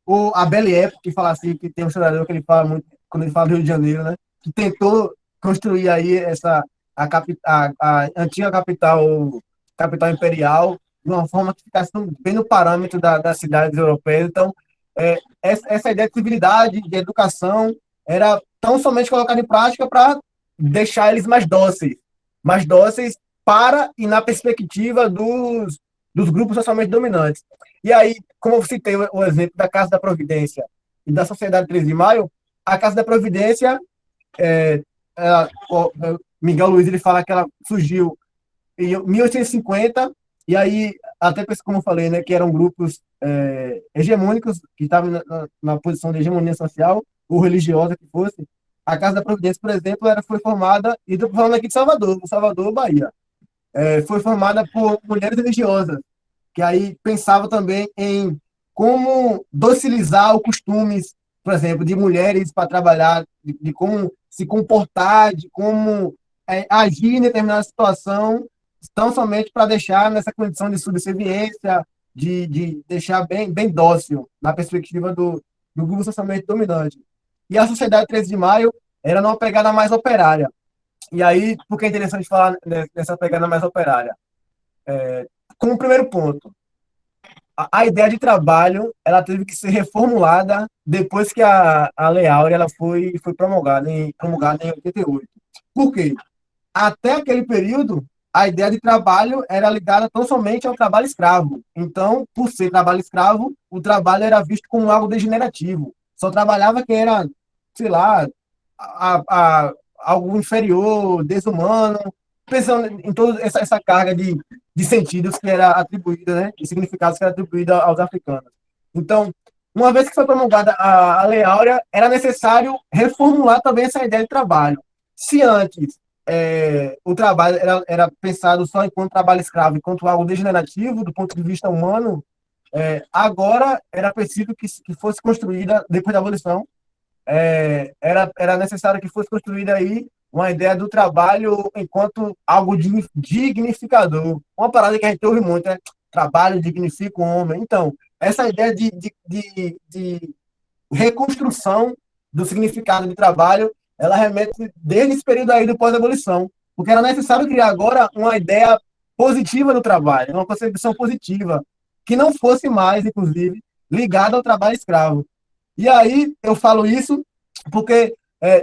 O a Belle Époque, que fala assim, que tem um historiador que ele fala muito, quando ele fala do Rio de Janeiro, né? Que tentou construir aí a antiga capital imperial de uma forma que ficasse bem no parâmetro das cidades europeias. Então, essa ideia de civilidade, de educação, era tão somente colocada em prática para deixar eles mais dóceis para e na perspectiva dos grupos socialmente dominantes. E aí, como eu citei o exemplo da Casa da Providência e da Sociedade 13 de Maio, a Casa da Providência, Miguel Luiz ele fala que ela surgiu em 1850, e aí, até como eu falei, né, que eram grupos hegemônicos, que estavam na posição de hegemonia social ou religiosa que fosse. A Casa da Providência, por exemplo, foi formada, e estou falando aqui de Salvador, Bahia, foi formada por mulheres religiosas, que aí pensava também em como docilizar os costumes, por exemplo, de mulheres para trabalhar, de como se comportar, de como agir em determinada situação, tão somente para deixar nessa condição de subserviência, de deixar bem dócil na perspectiva do grupo socialmente dominante. E a Sociedade 13 de Maio era numa pegada mais operária. E aí, por que é interessante falar nessa pegada mais operária? Como primeiro ponto, a ideia de trabalho ela teve que ser reformulada depois que a Lei Áurea ela foi promulgada em 88. Por quê? Até aquele período, a ideia de trabalho era ligada tão somente ao trabalho escravo. Então, por ser trabalho escravo, o trabalho era visto como algo degenerativo. Só trabalhava quem era, sei lá, algo inferior, desumano, pensando em toda essa carga de sentidos que era atribuída, né, de significados que era atribuída aos africanos. Então, uma vez que foi promulgada a Lei Áurea, era necessário reformular também essa ideia de trabalho. Se antes o trabalho era pensado só enquanto trabalho escravo, enquanto algo degenerativo do ponto de vista humano, agora era preciso que fosse construída, depois da abolição, era necessário que fosse construída aí uma ideia do trabalho enquanto algo dignificador. Uma parada que a gente ouve muito, né? Trabalho dignifica o homem. Então, essa ideia de reconstrução do significado de trabalho, ela remete desde esse período aí do pós-abolição, porque era necessário criar agora uma ideia positiva do trabalho, uma concepção positiva, que não fosse mais, inclusive, ligada ao trabalho escravo. E aí eu falo isso porque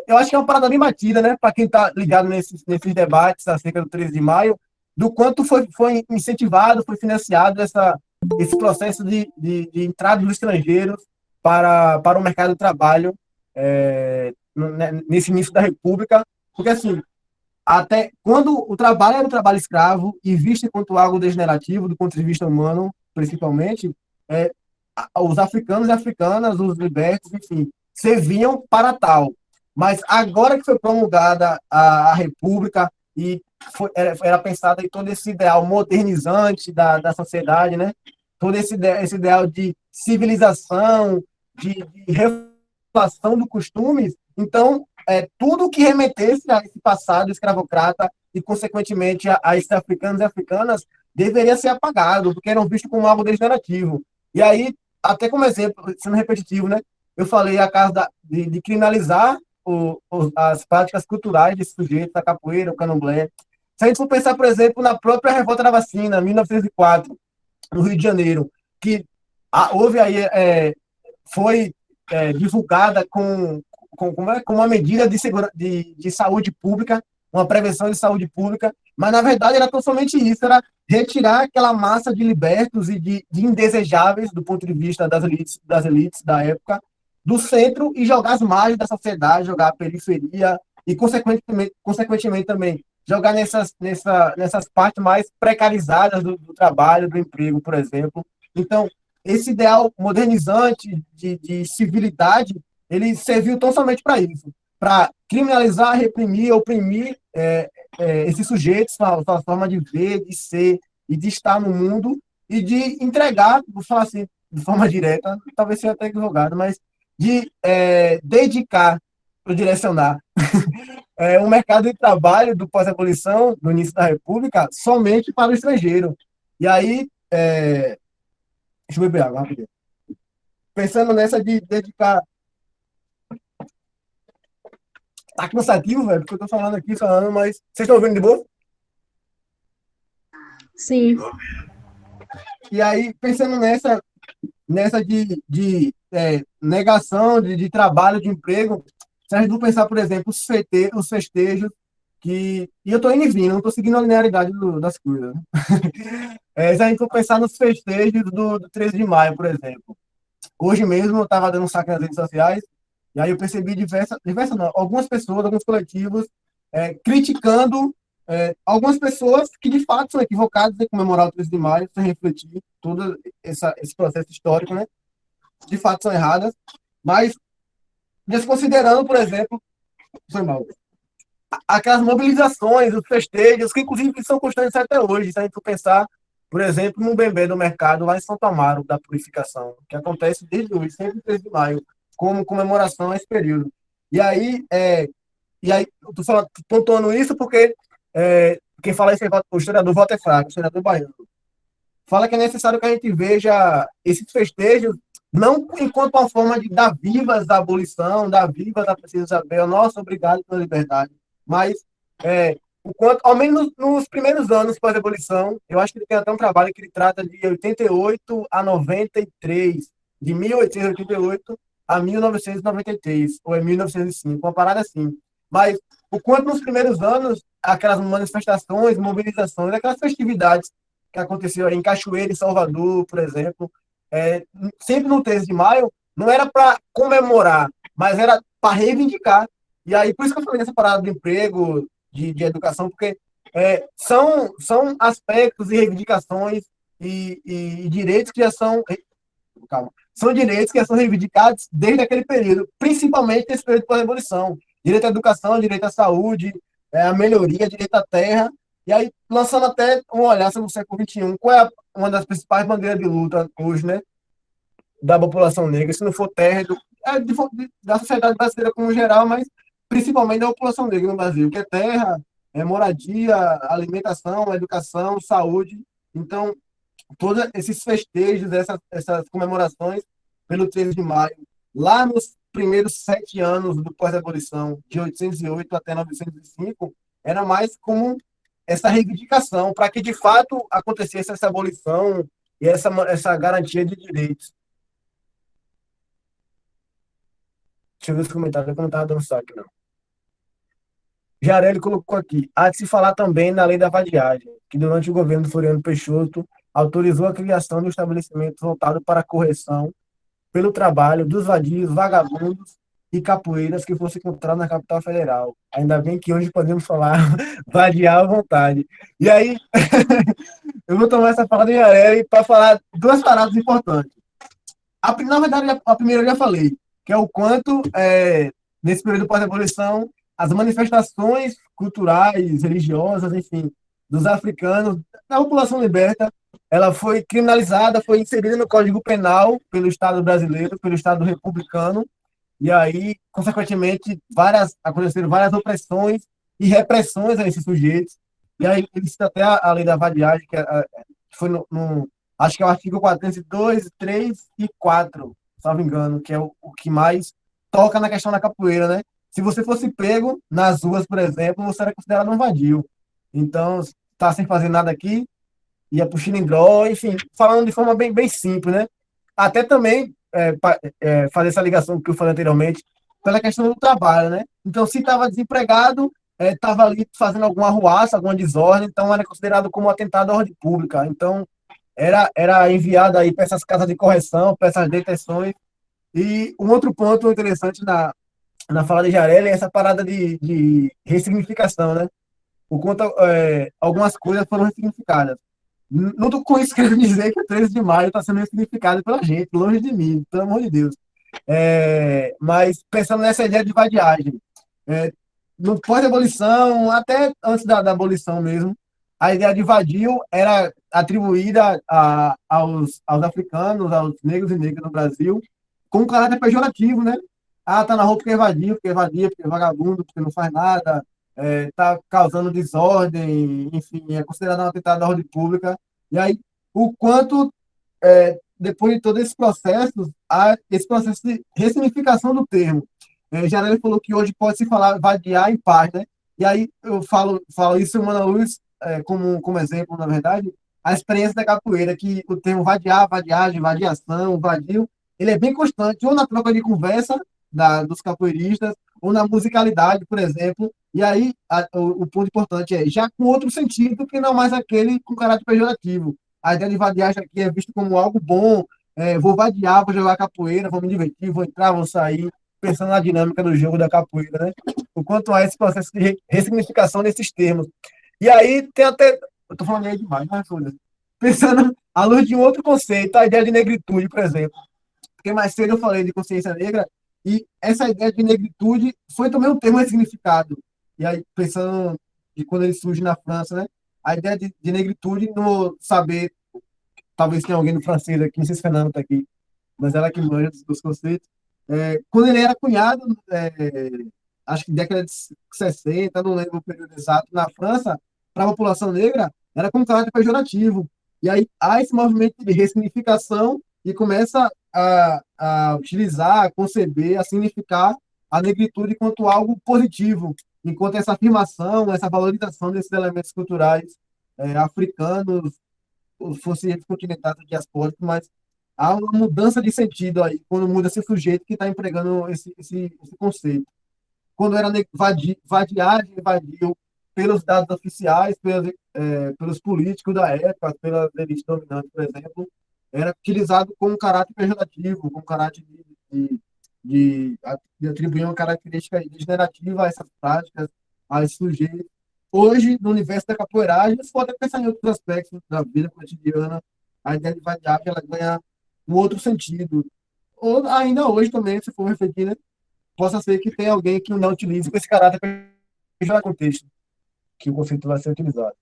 eu acho que é uma parada bem batida, né, para quem está ligado nesses debates acerca do 13 de maio, do quanto foi incentivado, foi financiado esse processo de entrada dos estrangeiros para o mercado de trabalho nesse início da República, porque assim, até quando o trabalho era um trabalho escravo e visto enquanto algo degenerativo do ponto de vista humano, principalmente, os africanos e africanas, os libertos, enfim, serviam para tal. Mas agora que foi promulgada a República e era pensado em todo esse ideal modernizante da sociedade, né? Todo esse ideal de civilização, de regulação dos costumes, então, tudo que remetesse a esse passado escravocrata e, consequentemente, a esses africanos e africanas deveria ser apagado, porque eram vistos como algo degenerativo. E aí, até como exemplo, sendo repetitivo, né? Eu falei a caso de criminalizar as práticas culturais desse sujeito, da capoeira, o candomblé. Se a gente for pensar, por exemplo, na própria Revolta da Vacina, 1904, no Rio de Janeiro, que houve aí, foi divulgada com uma medida de saúde pública, uma prevenção de saúde pública, mas, na verdade, era tão somente isso, era retirar aquela massa de libertos e de indesejáveis, do ponto de vista das elites da época, do centro e jogar as margens da sociedade, jogar a periferia e, consequentemente também, jogar nessas partes mais precarizadas do trabalho, do emprego, por exemplo. Então, esse ideal modernizante de civilidade, ele serviu tão somente para isso, para criminalizar, reprimir, oprimir esses sujeitos, sua forma de ver, de ser e de estar no mundo e de entregar, vou falar assim, de forma direta, talvez seja até equivocado, mas de dedicar, ou direcionar, o mercado de trabalho do pós-abolição, do início da República, somente para o estrangeiro. E aí, deixa eu beber água, rapidinho. Pensando nessa de dedicar. Tá cansativo, velho, porque eu tô falando aqui, mas. Vocês estão ouvindo de boa? Sim. E aí, pensando nessa de negação de trabalho, de emprego, se a gente for pensar, por exemplo, os festejos, e eu tô indo e vindo, não tô seguindo a linearidade das coisas. Né? Se a gente for pensar nos festejos do 13 de maio, por exemplo. Hoje mesmo eu estava dando um saque nas redes sociais, e aí eu percebi diversas não, algumas pessoas, alguns coletivos, criticando algumas pessoas que de fato são equivocadas em comemorar o 13 de maio, sem refletir todo esse processo histórico, né? De fato são erradas, mas desconsiderando, por exemplo, foi mal, aquelas mobilizações, os festejos, que inclusive são constantes até hoje, se a gente for pensar, por exemplo, no Bembé do Mercado, lá em Santo Amaro, da Purificação, que acontece desde hoje, sempre 13 de maio, como comemoração a esse período. E aí eu estou pontuando isso porque quem fala isso é o historiador Walter Fraga, o historiador baiano. Fala que é necessário que a gente veja esses festejos não enquanto uma forma de dar vivas à abolição, dar vivas à Princesa Isabel, nossa, obrigado pela liberdade, mas o quanto, ao menos nos primeiros anos pós-abolição, eu acho que ele tem até um trabalho que ele trata de 88 a 93, de 1888 a 1993, ou é 1905, uma parada assim. Mas o quanto nos primeiros anos, aquelas manifestações, mobilizações, aquelas festividades que aconteceu aí em Cachoeira, em Salvador, por exemplo, sempre no 13 de maio, não era para comemorar, mas era para reivindicar. E aí, por isso que eu falei dessa parada do emprego, de educação, porque são aspectos e reivindicações e direitos que já são. Calma. São direitos que já são reivindicados desde aquele período, principalmente nesse período pós-abolição. Direito à educação, direito à saúde, a melhoria, direito à terra. E aí, lançando até um olhar sobre o século XXI, qual é uma das principais bandeiras de luta hoje, né, da população negra, se não for terra, da sociedade brasileira como geral, mas principalmente da população negra no Brasil, que é terra, moradia, alimentação, educação, saúde. Então, todos esses festejos, essas comemorações pelo 13 de maio, lá nos primeiros 7 anos do pós-abolição, de 808 até 905, era mais como essa reivindicação para que, de fato, acontecesse essa abolição e essa garantia de direitos. Deixa eu ver os comentários, eu não estava dando saque, não. Jarelli colocou aqui, há de se falar também na lei da vadiagem, que durante o governo do Floriano Peixoto autorizou a criação de um estabelecimento voltado para a correção pelo trabalho dos vadios, vagabundos e capoeiras que fossem encontrados na capital federal. Ainda bem que hoje podemos falar vadiar à vontade. E aí, eu vou tomar essa fala de Jarelli para falar duas paradas importantes. Na verdade, a primeira eu já falei, que é o quanto, nesse período pós-abolição, as manifestações culturais, religiosas, enfim, dos africanos, da população liberta, ela foi criminalizada, foi inserida no Código Penal pelo Estado brasileiro, pelo Estado republicano, e aí, consequentemente, aconteceram várias opressões e repressões a esses sujeitos, e aí ele cita até a lei da vadiagem, que foi acho que é o artigo 402, 3 e 4, se não me engano, que é o que mais toca na questão da capoeira, né? Se você fosse pego nas ruas, por exemplo, você era considerado um vadio. Então, está sem fazer nada aqui, ia para o xilindró, enfim, falando de forma bem, bem simples, né? Até também fazer essa ligação que eu falei anteriormente, pela questão do trabalho, né? Então, se estava desempregado, estava ali fazendo alguma arruaça, alguma desordem, então era considerado como atentado à ordem pública. Então, era enviado aí para essas casas de correção, para essas detenções. E um outro ponto interessante na fala de Jarelli é essa parada de ressignificação, né? O quanto algumas coisas foram ressignificadas. Não estou com isso querendo dizer que o 13 de maio está sendo ressignificado pela gente, longe de mim, pelo amor de Deus. Mas pensando nessa ideia de vadiagem, no pós-abolição, até antes da abolição mesmo, a ideia de vadio era atribuída aos africanos, aos negros e negras no Brasil, com um caráter pejorativo, né? Ah, tá na rua porque é vadio, porque é vadia, porque é vagabundo, porque não faz nada, tá causando desordem, enfim, é considerado um atentado à ordem pública. E aí, o quanto, depois de todo esse processo, há esse processo de ressignificação do termo. Jarelli falou que hoje pode se falar vadiar em paz, né? E aí eu falo isso, Mano Luz, como exemplo, na verdade, a experiência da capoeira, que o termo vadiar, vadiagem, vadiação, vadio, ele é bem constante, ou na troca de conversa dos capoeiristas, ou na musicalidade, por exemplo. E aí o ponto importante é já com outro sentido, que não mais aquele com caráter pejorativo. A ideia de vadiagem aqui é visto como algo bom, vou vadiar, vou jogar capoeira, vou me divertir, vou entrar, vou sair, pensando na dinâmica do jogo da capoeira, né? O quanto há esse processo de ressignificação desses termos. E aí tem até. Eu tô falando aí demais, mas foda-se. Pensando à luz de um outro conceito, a ideia de negritude, por exemplo. Porque mais cedo eu falei de consciência negra, e essa ideia de negritude foi também um termo ressignificado. E aí, pensando de quando ele surge na França, né? A ideia de negritude no saber, talvez tenha alguém no francês aqui, não sei se Fernando está aqui, mas ela que manja dos conceitos. Quando ele era cunhado, acho que década de 60, não lembro o período exato, na França, para a população negra, era com caráter pejorativo. E aí há esse movimento de ressignificação e começa a utilizar, a conceber, a significar a negritude enquanto algo positivo, enquanto essa afirmação, essa valorização desses elementos culturais africanos, fossem eles continentais ou diaspóricos, mas há uma mudança de sentido aí, quando muda esse sujeito que está empregando esse conceito. Quando era vadiagem, vadio pelos dados oficiais, pelos políticos da época, pelas elites dominantes, por exemplo, era utilizado com um caráter pejorativo, com um caráter de, de atribuir uma característica degenerativa a essas práticas, a esse sujeito. Hoje, no universo da capoeiragem, você pode pensar em outros aspectos da vida cotidiana, a ideia de vadiagem ela ganha um outro sentido. Ou ainda hoje também, se for refletir, né, possa ser que tenha alguém que não utilize com esse caráter para o contexto que o conceito vai ser utilizado.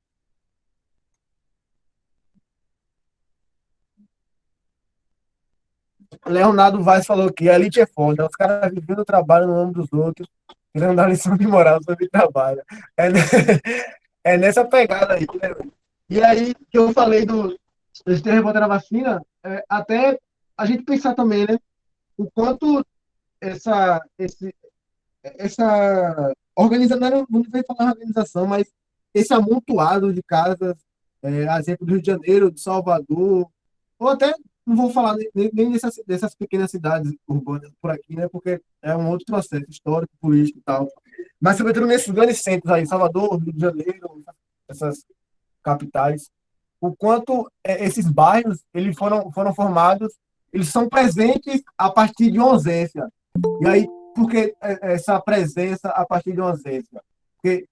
Leonardo Vaz falou que a elite é foda, os caras vivendo o trabalho no nome dos outros, querendo dar lição de moral sobre trabalho. É nessa pegada aí, né? E aí, que eu falei desse ter revolta da vacina, até a gente pensar também, né? O quanto essa organização, não vem falar organização, mas esse amontoado de casas, exemplo do Rio de Janeiro, de Salvador, ou até, não vou falar nem dessas pequenas cidades urbanas por aqui, né, porque é um outro processo histórico, político e tal, mas sobretudo nesses grandes centros aí, Salvador, Rio de Janeiro, essas capitais, o quanto esses bairros eles foram formados, eles são presentes a partir de uma ausência. E aí, por que essa presença a partir de uma ausência? Porque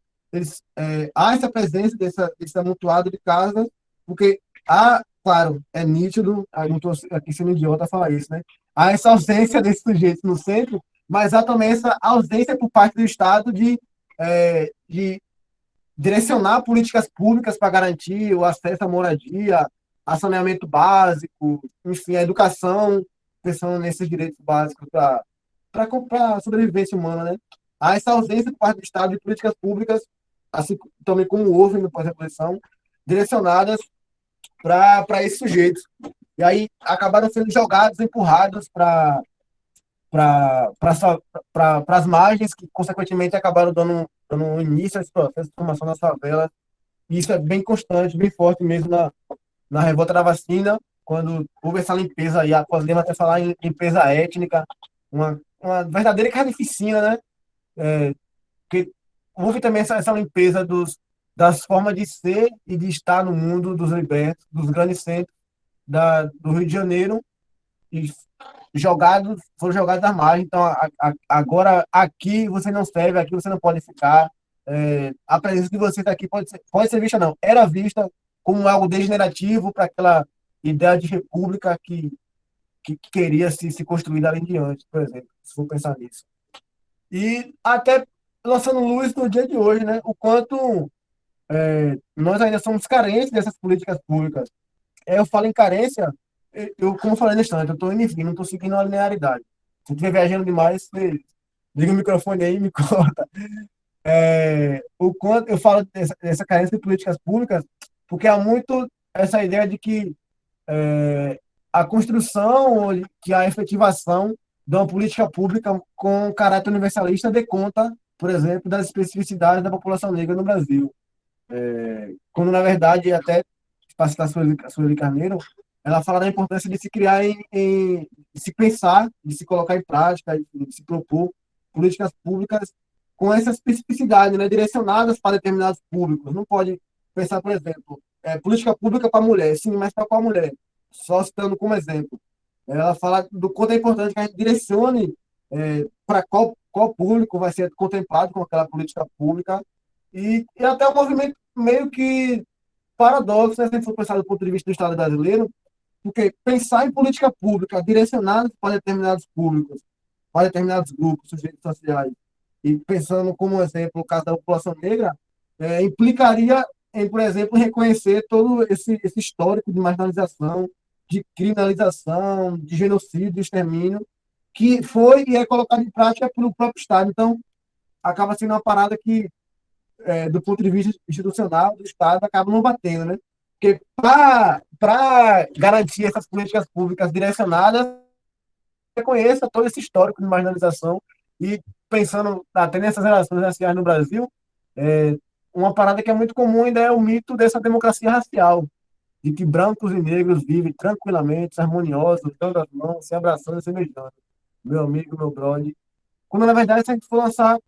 há essa presença desse amontoado de casas, porque há, claro, é nítido, não estou aqui sendo idiota a falar isso, né? Há essa ausência desses sujeitos no centro, mas há também essa ausência por parte do Estado de direcionar políticas públicas para garantir o acesso à moradia, a saneamento básico, enfim, a educação, pensando nesses direitos básicos para a sobrevivência humana, né? Há essa ausência por parte do Estado de políticas públicas, assim também como houve no pós-abolição, direcionadas para esses sujeitos. E aí acabaram sendo jogados, empurrados para as margens, que consequentemente acabaram dando início a esse processo de formação das favelas. E isso é bem constante, bem forte mesmo na revolta da vacina, quando houve essa limpeza aí, podemos até falar em limpeza étnica, uma verdadeira carnificina, né? Porque houve também essa limpeza das formas de ser e de estar no mundo dos libertos, dos grandes centros do Rio de Janeiro, e foram jogados à margem. Então, agora aqui você não serve, aqui você não pode ficar. A presença de vocês aqui pode ser vista, não, era vista como algo degenerativo para aquela ideia de república que queria se construir dali em diante, por exemplo, se for pensar nisso. E até lançando luz no dia de hoje, né? O quanto nós ainda somos carentes dessas políticas públicas. Eu falo em carência, como eu falei nesse instante, eu estou indo e vindo, não estou seguindo a linearidade. Se eu estiver viajando demais, você liga o microfone aí e me corta. O quanto eu falo dessa carência de políticas públicas, porque há muito essa ideia de que a construção ou que a efetivação de uma política pública com caráter universalista dê conta, por exemplo, das especificidades da população negra no Brasil. Quando, na verdade, até para citar a Sueli Carneiro, ela fala da importância de se criar, de se pensar, de se colocar em prática, de se propor políticas públicas com essa especificidade, né, direcionadas para determinados públicos. Não pode pensar, por exemplo, política pública para a mulher, sim, mas para qual mulher? Só citando como exemplo. Ela fala do quanto é importante que a gente direcione para qual público vai ser contemplado com aquela política pública e até um movimento meio que paradoxo, né, se a gente for pensar do ponto de vista do Estado brasileiro, porque pensar em política pública direcionada para determinados públicos, para determinados grupos, sujeitos sociais, e pensando como exemplo o caso da população negra, implicaria em, por exemplo, reconhecer todo esse histórico de marginalização, de criminalização, de genocídio, de extermínio, que foi e é colocado em prática pelo próprio Estado. Então, acaba sendo uma parada que, do ponto de vista institucional do Estado, acaba não batendo, né? Porque para garantir essas políticas públicas direcionadas, reconheça todo esse histórico de marginalização e pensando até nessas relações raciais no Brasil, uma parada que é muito comum ainda é o mito dessa democracia racial, de que brancos e negros vivem tranquilamente, harmoniosos, dando as mãos, se abraçando e se beijando. Meu amigo, meu brother. Quando, na verdade, se a gente for lançar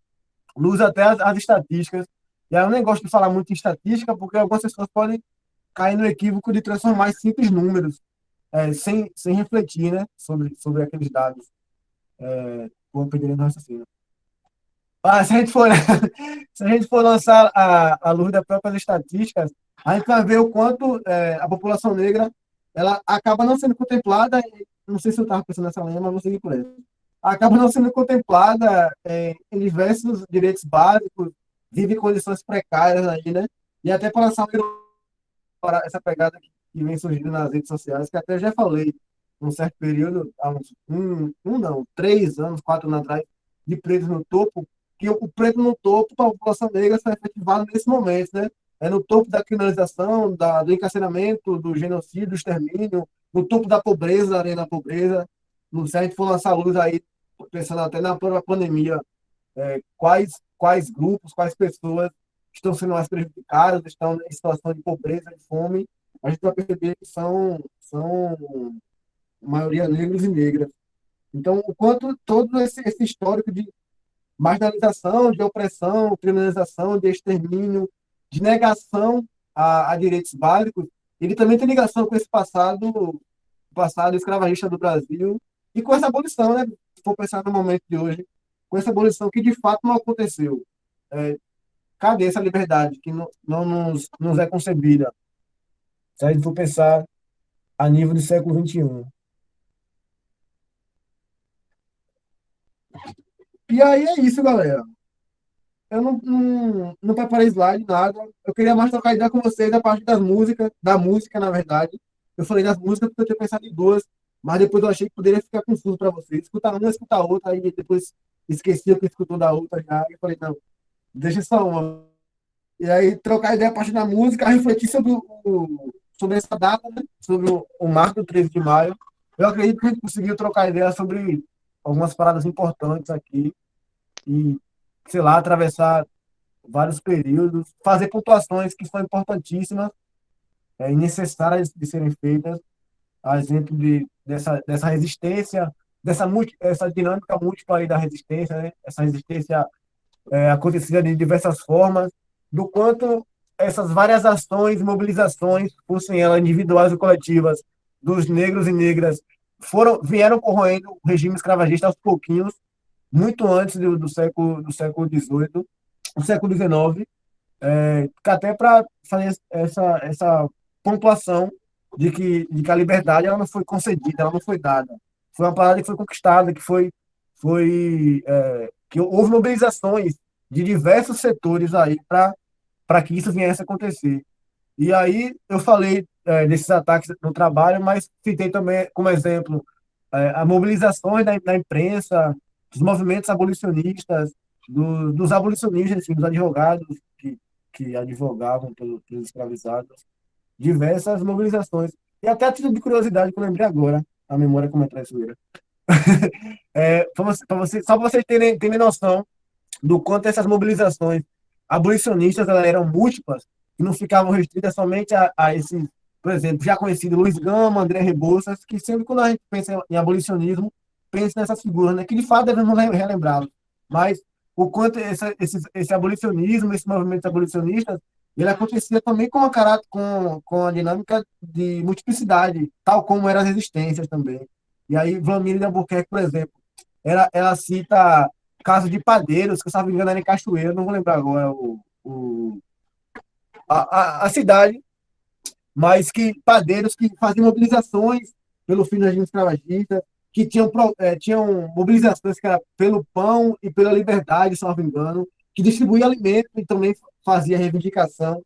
luz até as estatísticas, e aí eu nem gosto de falar muito em estatística, porque algumas pessoas podem cair no equívoco de transformar em simples números, sem refletir, né, sobre aqueles dados. Vou perder no raciocínio. Se a gente for, se a gente for lançar a luz das próprias estatísticas, a gente vai ver o quanto a população negra ela acaba não sendo contemplada, não sei se eu estava pensando nessa linha, mas vou seguir por ela. Acaba não sendo contemplada em diversos direitos básicos, vive em condições precárias aí, né? E até para lançar essa pegada que vem surgindo nas redes sociais, que até já falei, num certo período, há uns 3 anos, 4 anos atrás, de pretos no topo, que o preto no topo para a população negra está efetivado nesse momento, né? É no topo da criminalização, do encarceramento, do genocídio, do extermínio, no topo da pobreza, da areia da pobreza. Se a gente for lançar luz aí, pensando até na própria pandemia, quais grupos, quais pessoas estão sendo mais prejudicadas, estão em situação de pobreza, de fome, a gente vai perceber que são maioria negros e negras. Então, o quanto todo esse histórico de marginalização, de opressão, criminalização, de extermínio, de negação a direitos básicos, ele também tem ligação com esse passado escravagista do Brasil e com essa abolição, né? Se for pensar no momento de hoje, com essa abolição que de fato não aconteceu. Cadê essa liberdade que não nos é concebida? Se a gente for pensar a nível do século XXI. E aí é isso, galera. Eu não preparei slide, nada. Eu queria mais trocar ideia com vocês a parte da música, na verdade. Eu falei das músicas porque eu tinha pensado em duas, mas depois eu achei que poderia ficar confuso para vocês. Escutar uma, escutar outra, aí depois esqueci o que escutou da outra já. E falei, não, deixa só uma. E aí trocar ideia a partir da música, refletir sobre essa data, né? Sobre o marco do 13 de maio. Eu acredito que a gente conseguiu trocar ideia sobre algumas paradas importantes aqui e, sei lá, atravessar vários períodos, fazer pontuações que são importantíssimas e necessárias de serem feitas, a exemplo dessa resistência, essa dinâmica múltipla aí da resistência, né? Essa resistência acontecia de diversas formas, do quanto essas várias ações, mobilizações, fossem elas individuais ou coletivas, dos negros e negras, vieram corroendo o regime escravagista aos pouquinhos, muito antes do século XVIII, do século XIX, até para fazer essa pontuação de que a liberdade ela não foi concedida, ela não foi dada. Foi uma parada que foi conquistada, que houve mobilizações de diversos setores aí para que isso viesse a acontecer. E aí eu falei desses ataques no trabalho, mas citei também como exemplo a mobilizações da imprensa, dos movimentos abolicionistas, dos abolicionistas, enfim, dos advogados que advogavam pelos escravizados, diversas mobilizações. E até a título de curiosidade que eu lembrei agora, a memória como é traiçoeira. Só para vocês terem noção do quanto essas mobilizações abolicionistas elas eram múltiplas e não ficavam restritas somente a esses, por exemplo, já conhecido Luiz Gama, André Rebouças, que sempre quando a gente pensa em abolicionismo, pensa nessas figuras, né, que de fato devemos relembrá-los. Mas o quanto esse abolicionismo, esse movimento abolicionista, ele acontecia também com a dinâmica de multiplicidade, tal como eram as resistências também. E aí, Vlamir de Albuquerque, por exemplo, ela cita caso de padeiros, que eu estava me engano era em Cachoeira, não vou lembrar agora a cidade, mas que padeiros que faziam mobilizações pelo fim do regime escravagista, que tinham mobilizações que era pelo pão e pela liberdade, se não me engano, que distribuía alimento e também fazia reivindicação.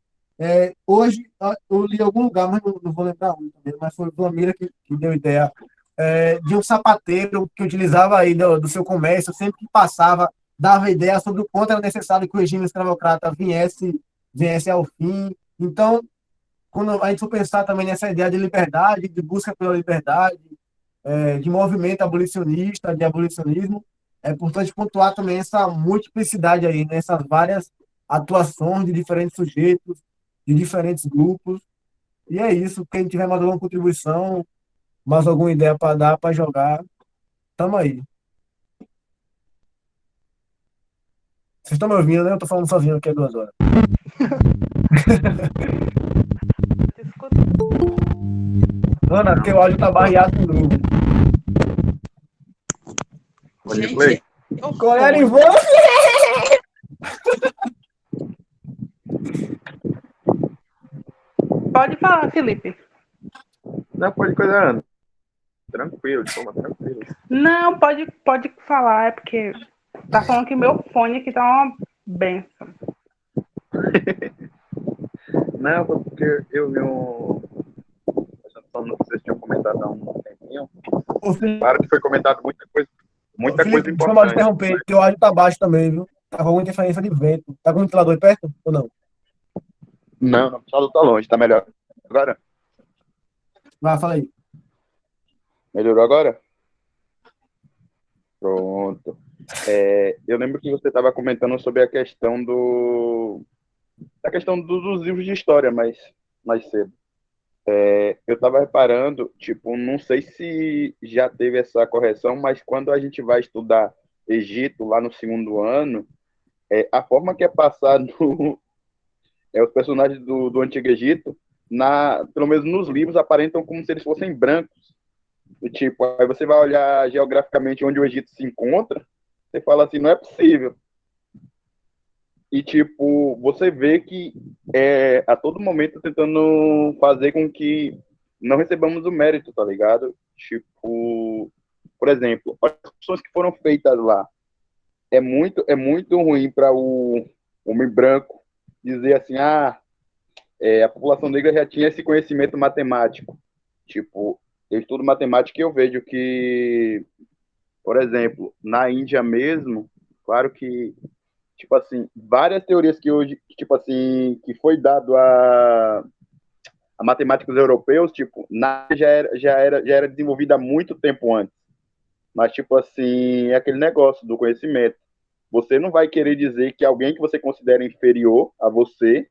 Hoje, eu li em algum lugar, mas não vou lembrar onde também, mas foi o Vlamira que deu ideia de um sapateiro que utilizava aí do seu comércio, sempre que passava, dava ideia sobre o quanto era necessário que o regime escravocrata viesse ao fim. Então, quando a gente for pensar também nessa ideia de liberdade, de busca pela liberdade, de movimento abolicionista, de abolicionismo, é importante pontuar também essa multiplicidade aí, nessas várias atuações de diferentes sujeitos, de diferentes grupos. E é isso. Quem tiver mais alguma contribuição, mais alguma ideia para dar, para jogar, tamo aí. Vocês estão me ouvindo, né? Eu tô falando sozinho aqui há 2 horas. Ana, teu áudio tá barreado de novo. Pode play. Qual era em você? Pode falar, Felipe. Não, pode coisa, Ana. Tranquilo, toma, tranquilo. Não, pode falar, é porque tá falando que meu fone aqui tá uma benção. Não, foi porque eu vi um. Não sei se vocês tinham comentado há um tempinho. Claro que foi comentado muita coisa Felipe, desculpa importante. interromper, teu áudio tá baixo também, viu? Tá com alguma interferência de vento. Tá com o ventilador aí perto ou não? Não, o saldo tá longe, tá melhor. Agora? Vai, fala aí. Melhorou agora? Pronto. Eu lembro que você estava comentando sobre a questão dos livros de história mais cedo. Eu estava reparando, tipo, não sei se já teve essa correção, mas quando a gente vai estudar Egito lá no segundo ano, a forma que é passado os personagens do Antigo Egito, pelo menos nos livros, aparentam como se eles fossem brancos. E, tipo, aí você vai olhar geograficamente onde o Egito se encontra, você fala assim, não é possível. E, tipo, você vê que a todo momento tentando fazer com que não recebamos o mérito, tá ligado? Tipo, por exemplo, as opções que foram feitas lá. É muito ruim para o homem branco dizer assim, a população negra já tinha esse conhecimento matemático. Tipo, eu estudo matemática e eu vejo que, por exemplo, na Índia mesmo, claro que tipo assim, várias teorias que hoje, tipo assim, que foi dado a matemáticos europeus, tipo, já era desenvolvida há muito tempo antes. Mas, tipo assim, é aquele negócio do conhecimento. Você não vai querer dizer que alguém que você considera inferior a você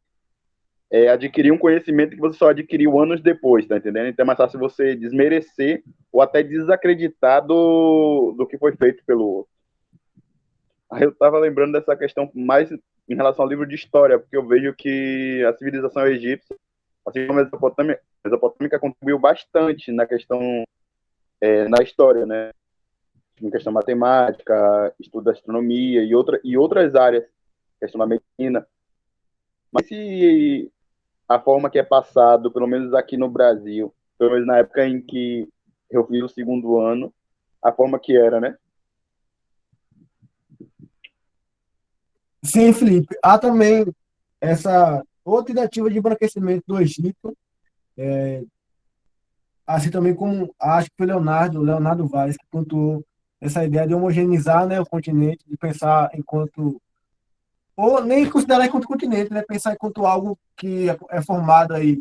adquirir um conhecimento que você só adquiriu anos depois, tá entendendo? Então é mais fácil você desmerecer ou até desacreditar do que foi feito pelo outro. Aí eu estava lembrando dessa questão mais em relação ao livro de história, porque eu vejo que a civilização egípcia, assim como a mesopotâmica contribuiu bastante na questão, na história, né? Em questão matemática, estudo da astronomia e outras áreas, questão da medicina. Mas se a forma que é passado, pelo menos aqui no Brasil, pelo menos na época em que eu fiz o segundo ano, a forma que era, né? Sim, Felipe. Há também essa outra tentativa de embranquecimento do Egito, assim também como acho que foi Leonardo Vaz, que pontuou essa ideia de homogeneizar, né, o continente, de pensar enquanto, ou nem considerar enquanto continente, né, pensar enquanto algo que é formado aí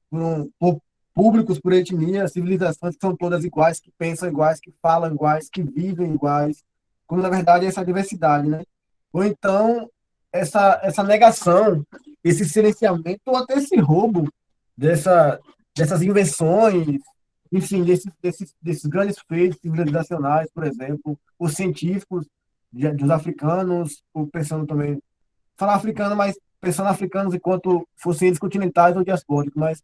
por públicos, por etnias, civilizações que são todas iguais, que pensam iguais, que falam iguais, que vivem iguais, como na verdade é essa diversidade, né? Ou então essa negação, esse silenciamento, ou até esse roubo dessa, dessas invenções, enfim, desses grandes feitos civilizacionais, por exemplo, os científicos dos africanos, ou pensando também, falar africano, mas pensando africanos enquanto fossem eles continentais ou diaspóricos, mas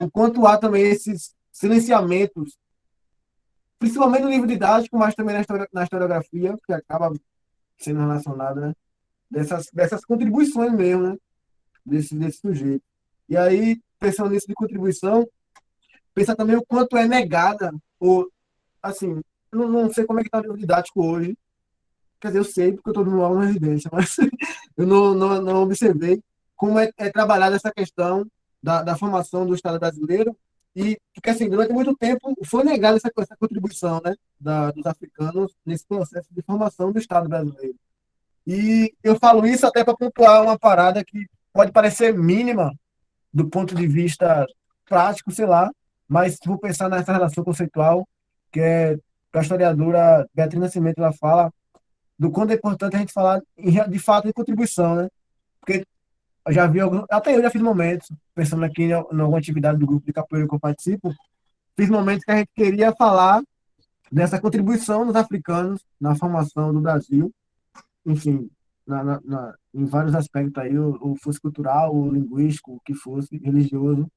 o quanto há também esses silenciamentos, principalmente no livro didático, mas também na historiografia, que acaba sendo relacionado, né? Dessas contribuições mesmo, né? Desse sujeito. E aí, pensando nisso de contribuição, pensa também o quanto é negada, ou, assim, não sei como é que está o livro didático hoje, quer dizer, eu sei porque eu estou dando aula na residência, mas eu não observei como é trabalhada essa questão da formação do Estado brasileiro e porque, assim, durante muito tempo foi negada essa contribuição, né, dos africanos nesse processo de formação do Estado brasileiro. E eu falo isso até para pontuar uma parada que pode parecer mínima do ponto de vista prático, sei lá, mas se for pensar nessa relação conceitual, que é que a historiadora Beatriz Nascimento ela fala do quanto é importante a gente falar de fato em contribuição, né? Porque eu já vi alguns, até eu já fiz momentos, pensando aqui em alguma atividade do grupo de capoeira que eu participo, fiz momentos que a gente queria falar dessa contribuição dos africanos na formação do Brasil, enfim, em vários aspectos aí, o fosse cultural, o linguístico, o que fosse, religioso.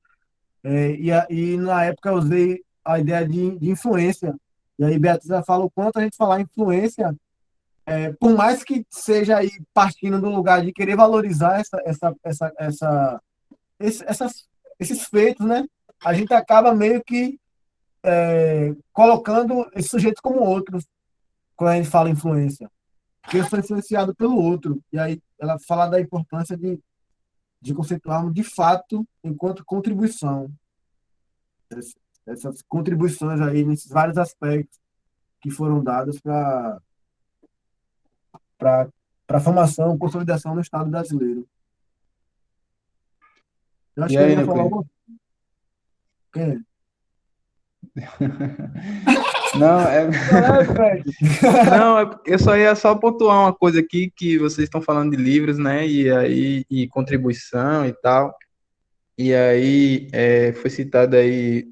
E na época eu usei a ideia de influência. E aí Beatriz fala o quanto a gente falar em influência por mais que seja aí partindo do lugar de querer valorizar esses feitos, né? A gente acaba meio que colocando esses sujeitos como outros quando a gente fala influência. Porque eu sou influenciado pelo outro. E aí ela fala da importância de conceituarmos de fato enquanto contribuição. Essas contribuições aí nesses vários aspectos que foram dados para a formação, consolidação do Estado brasileiro. Eu acho E que ele aí, ia falar Euclides? alguma coisa. Não, Caralho, Fred. não, eu só ia só pontuar uma coisa aqui que vocês estão falando de livros, né? E aí e contribuição e tal. E aí foi citado aí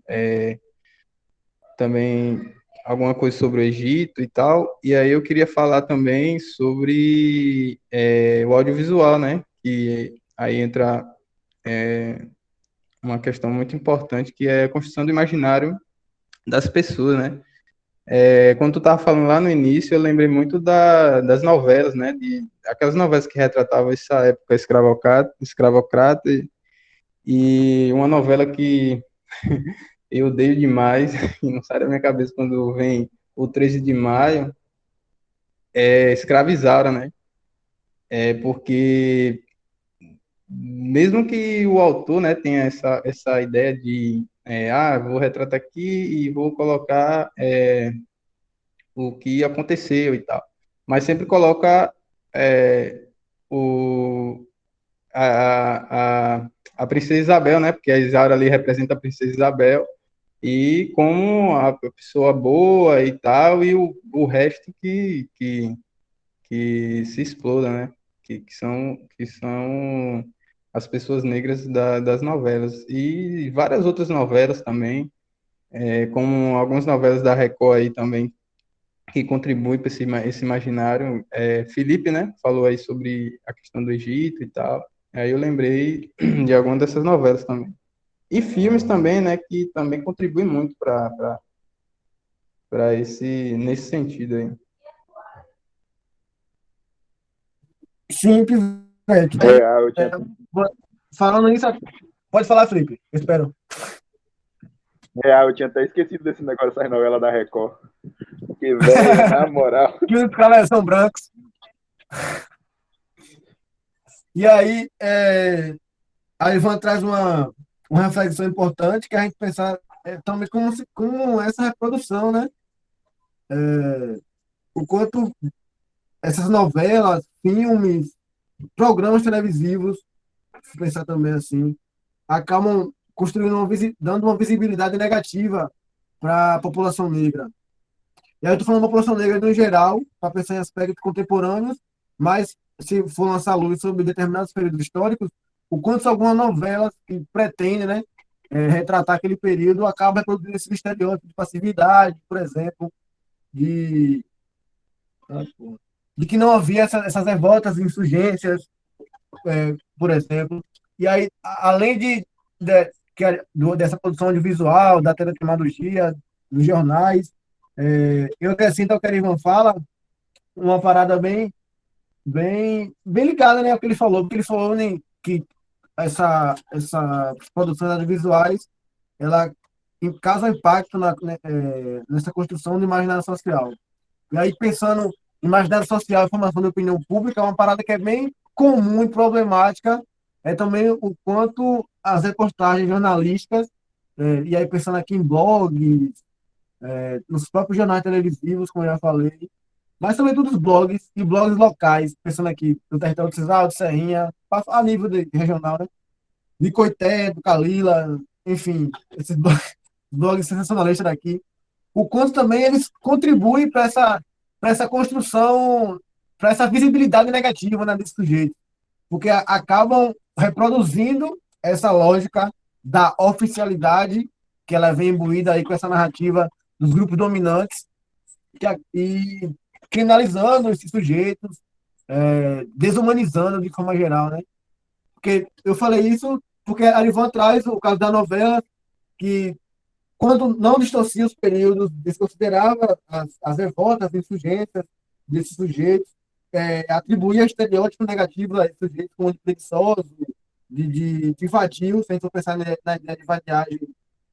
também alguma coisa sobre o Egito e tal. E aí eu queria falar também sobre o audiovisual, né? Que aí entra uma questão muito importante que é a construção do imaginário das pessoas, né? Quando tu estava falando lá no início, eu lembrei muito das novelas, né? Aquelas novelas que retratavam essa época escravocrata e uma novela que eu odeio demais e não sai da minha cabeça quando vem o 13 de maio, é Escravizaura, né? Porque mesmo que o autor, né, tenha essa ideia de vou retratar aqui e vou colocar o que aconteceu e tal. Mas sempre coloca é, o, a Princesa Isabel, né? Porque a Isaura ali representa a Princesa Isabel, e como a pessoa boa e tal, e o resto que se exploda, né? Que são as pessoas negras das novelas. E várias outras novelas também, como algumas novelas da Record aí também, que contribui para esse imaginário. Felipe, né, falou aí sobre a questão do Egito e tal. Aí eu lembrei de algumas dessas novelas também. E filmes também, né, que também contribuem muito para nesse sentido aí. Simples, velho. Eu tinha, Falando isso, pode falar, Felipe. Eu espero. eu tinha até esquecido desse negócio dessas novelas da Record. Porque, velho, na moral, Que os caras são brancos. E aí, a Ivan traz uma reflexão importante que a gente pensar também como essa reprodução, né? O quanto essas novelas, filmes, programas televisivos, se pensar também assim, acabam construindo dando uma visibilidade negativa para a população negra. E aí eu estou falando da população negra no geral, para pensar em aspectos contemporâneos, mas se for lançar luz sobre determinados períodos históricos, o quanto algumas novelas que pretendem, né, retratar aquele período acaba reproduzindo esse estereótipo de passividade, por exemplo, de, de que não havia essas revoltas, insurgências, por exemplo. E aí, além dessa produção audiovisual, da teledramaturgia, dos jornais, eu acrescento ao que a Ivan fala, uma parada bem ligada, né, ao que ele falou, porque ele falou, né, que essa produção audiovisuais, ela causa impacto nessa construção do imaginário social. E aí, pensando em imaginário social e formação de opinião pública, é uma parada que é bem comum e problemática, é também o quanto as reportagens jornalísticas, e aí pensando aqui em blogs, nos próprios jornais televisivos, como eu já falei, mas também todos os blogs e blogs locais, pensando aqui no território do Cisal, de Serrinha, a nível regional, né? De Coité, do Calila, enfim, esses blogs sensacionalistas daqui, o quanto também eles contribuem para essa construção, para essa visibilidade negativa, né, desse sujeito, porque acabam reproduzindo essa lógica da oficialidade que ela vem imbuída aí com essa narrativa dos grupos dominantes e criminalizando esses sujeitos, desumanizando de forma geral, né? Porque eu falei isso porque a Ivan traz o caso da novela que, quando não distorcia os períodos, desconsiderava as revoltas, as insurgências desses sujeitos, atribuía estereótipos negativos a esses sujeitos como de preguiçoso, de vadio, se a gente for pensar na ideia de vadiagem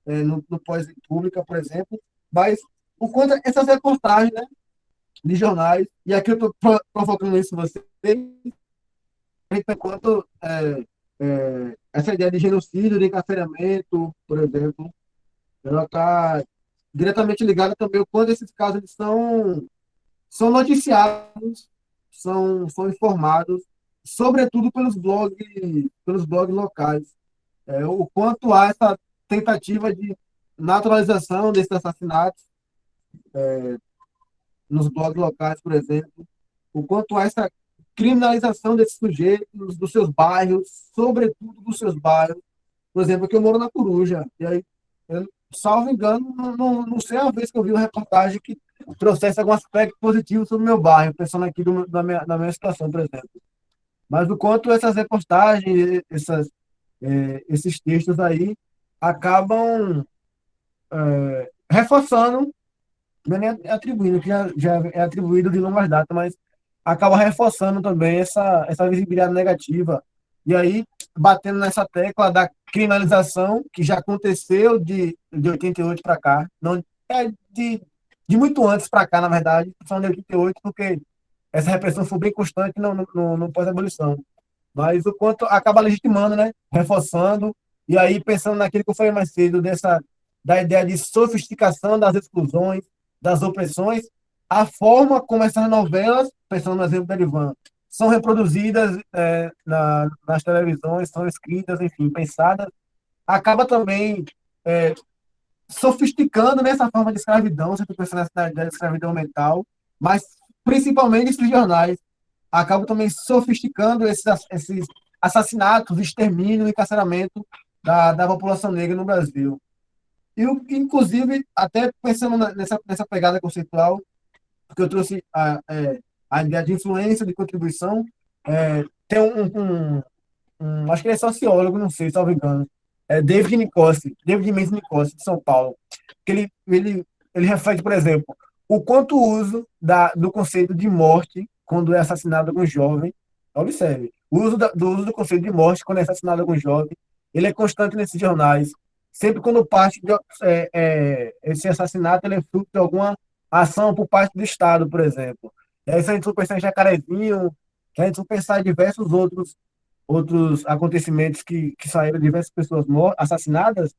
no pós-república, por exemplo, mas o quanto essas reportagens, né, de jornais, e aqui eu estou provocando isso em você, enquanto essa ideia de genocídio, de encarceramento, por exemplo, ela está diretamente ligada também ao quanto esses casos eles são noticiados, são informados, sobretudo pelos blogs locais. O quanto há essa tentativa de naturalização desses assassinatos nos blogs locais, por exemplo, o quanto há essa criminalização desses sujeitos, dos seus bairros, sobretudo dos seus bairros. Por exemplo, aqui eu moro na Coruja, e aí, salvo engano, não sei a vez que eu vi uma reportagem que trouxesse algum aspecto positivo sobre o meu bairro, pensando aqui da minha situação, por exemplo. Mas o quanto essas reportagens, esses textos aí, acabam reforçando, não é nem atribuindo, que já é atribuído de longas datas, mas acaba reforçando também essa visibilidade negativa. E aí, batendo nessa tecla da criminalização, que já aconteceu de 88 para cá, não, de muito antes para cá, na verdade, falando de 88, porque essa repressão foi bem constante no pós-abolição. Mas o quanto acaba legitimando, né? Reforçando, e aí pensando naquilo que eu falei mais cedo, da ideia de sofisticação das exclusões, das opressões, a forma como essas novelas, pensando no exemplo da Ivan, são reproduzidas nas televisões, são escritas, enfim, pensadas, acaba também sofisticando nessa forma de escravidão, se eu pensando nessa ideia de escravidão mental, mas principalmente esses jornais acabam também sofisticando esses assassinatos, extermínio e encarceramento da população negra no Brasil. E, inclusive, até pensando nessa pegada conceitual, porque eu trouxe a ideia de influência, de contribuição, tem acho que ele é sociólogo, não sei, se não me engano, David Mendes Nicosse, de São Paulo, que ele reflete, por exemplo, o quanto o uso do conceito de morte quando é assassinado algum jovem, observe, o uso do conceito de morte quando é assassinado algum jovem, ele é constante nesses jornais, sempre quando parte esse assassinato ele é fruto de alguma ação por parte do Estado, por exemplo. E aí, se a gente for pensar em Jacarezinho, se a gente for pensar em diversos outros outros acontecimentos que saíram diversas pessoas assassinadas,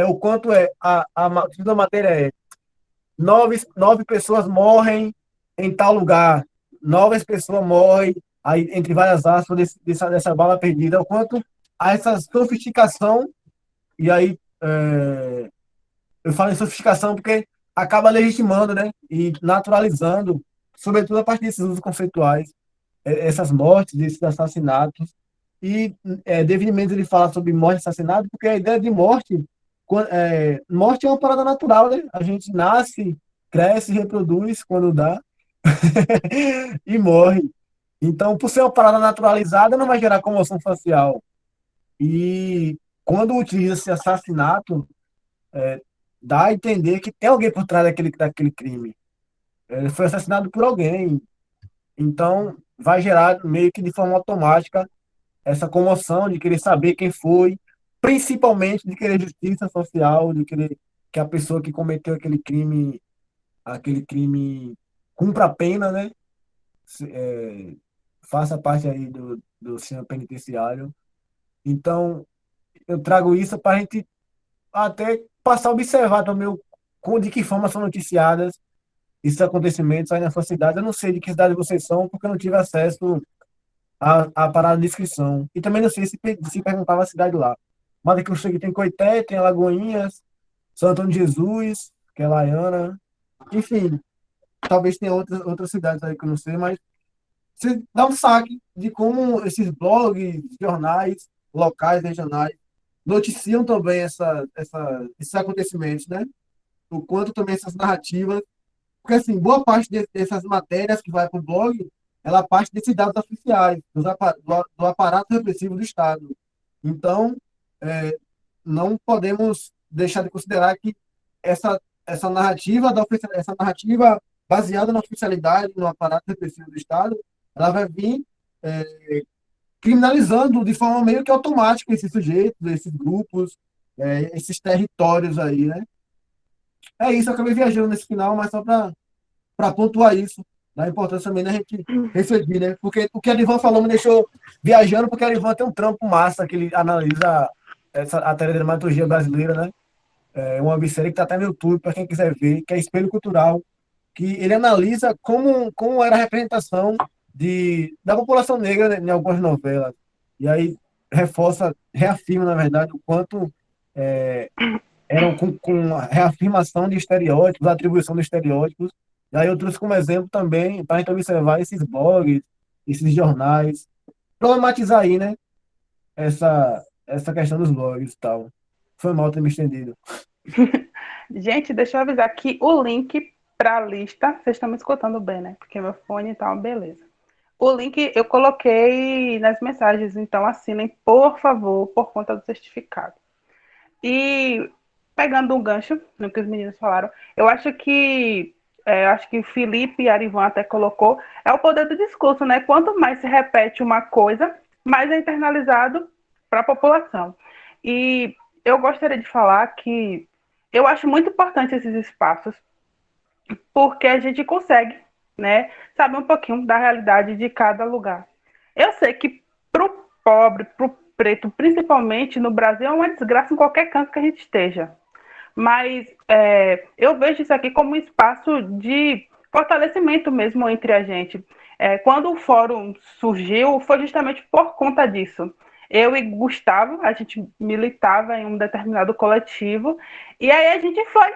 o quanto o título da matéria é nove pessoas morrem em tal lugar, 9 pessoas morrem, aí, entre várias aspas, dessa bala perdida, o quanto há essa sofisticação, e aí eu falo em sofisticação porque acaba legitimando, né, e naturalizando, sobretudo a partir desses usos conceituais, essas mortes, esses assassinatos, e David Mendes ele fala sobre morte e assassinato, porque a ideia de morte, morte é uma parada natural, né? A gente nasce, cresce, reproduz quando dá e morre. Então, por ser uma parada naturalizada, não vai gerar comoção social. E quando utiliza-se assassinato, dá a entender que tem alguém por trás daquele crime. Ele foi assassinado por alguém. Então, vai gerar meio que de forma automática essa comoção de querer saber quem foi, principalmente de querer justiça social, de querer que a pessoa que cometeu aquele crime cumpra a pena, né? Faça parte aí do sistema penitenciário. Então, eu trago isso para a gente até passar a observar também de que forma são noticiadas esses acontecimentos aí na sua cidade. Eu não sei de que cidade vocês são, porque eu não tive acesso à parada de inscrição. E também não sei se perguntava a cidade lá. Mas aqui eu cheguei, tem Coité, tem Alagoinhas, São Antônio de Jesus, que é Laiana. Enfim, talvez tenha outras cidades aí que eu não sei, mas você dá um saque de como esses blogs, jornais locais, regionais, noticiam também esses acontecimentos, né? O quanto também essas narrativas. Porque, assim, boa parte dessas matérias que vai para o blog, ela parte desses dados oficiais, do aparato repressivo do Estado. Então, não podemos deixar de considerar que essa narrativa essa narrativa baseada na oficialidade, no aparato repressivo do Estado, ela vai vir criminalizando de forma meio que automática esses sujeitos, esses grupos, esses territórios aí, né? É isso, eu acabei viajando nesse final, mas só para pontuar isso, da importância também da gente refletir, né? Porque o que a Livan falou me deixou viajando, porque a Livan tem um trampo massa que ele analisa a teledramaturgia brasileira, né? Uma websérie que está até no YouTube, para quem quiser ver, que é Espelho Cultural, que ele analisa como era a representação da população negra, né, em algumas novelas. E aí reafirma, na verdade, o quanto eram com a reafirmação de estereótipos, atribuição de estereótipos. E aí eu trouxe como exemplo também, para a gente observar esses blogs, esses jornais, problematizar aí, né, essa questão dos blogs e tal. Foi mal ter me estendido. Gente, deixa eu avisar que o link para a lista, vocês estão me escutando bem, né? Porque meu fone tá uma beleza. O link eu coloquei nas mensagens, então assinem, por favor, por conta do certificado. E pegando um gancho no que os meninos falaram, eu acho que Felipe e Arivan até colocou, é o poder do discurso, né? Quanto mais se repete uma coisa, mais é internalizado para a população. E eu gostaria de falar que eu acho muito importante esses espaços, porque a gente consegue, né, saber um pouquinho da realidade de cada lugar. Eu sei que para o pobre, para o preto, principalmente no Brasil, é uma desgraça em qualquer canto que a gente esteja. Mas eu vejo isso aqui como um espaço de fortalecimento mesmo entre a gente. Quando o fórum surgiu, foi justamente por conta disso. Eu e Gustavo, a gente militava em um determinado coletivo, e aí a gente foi.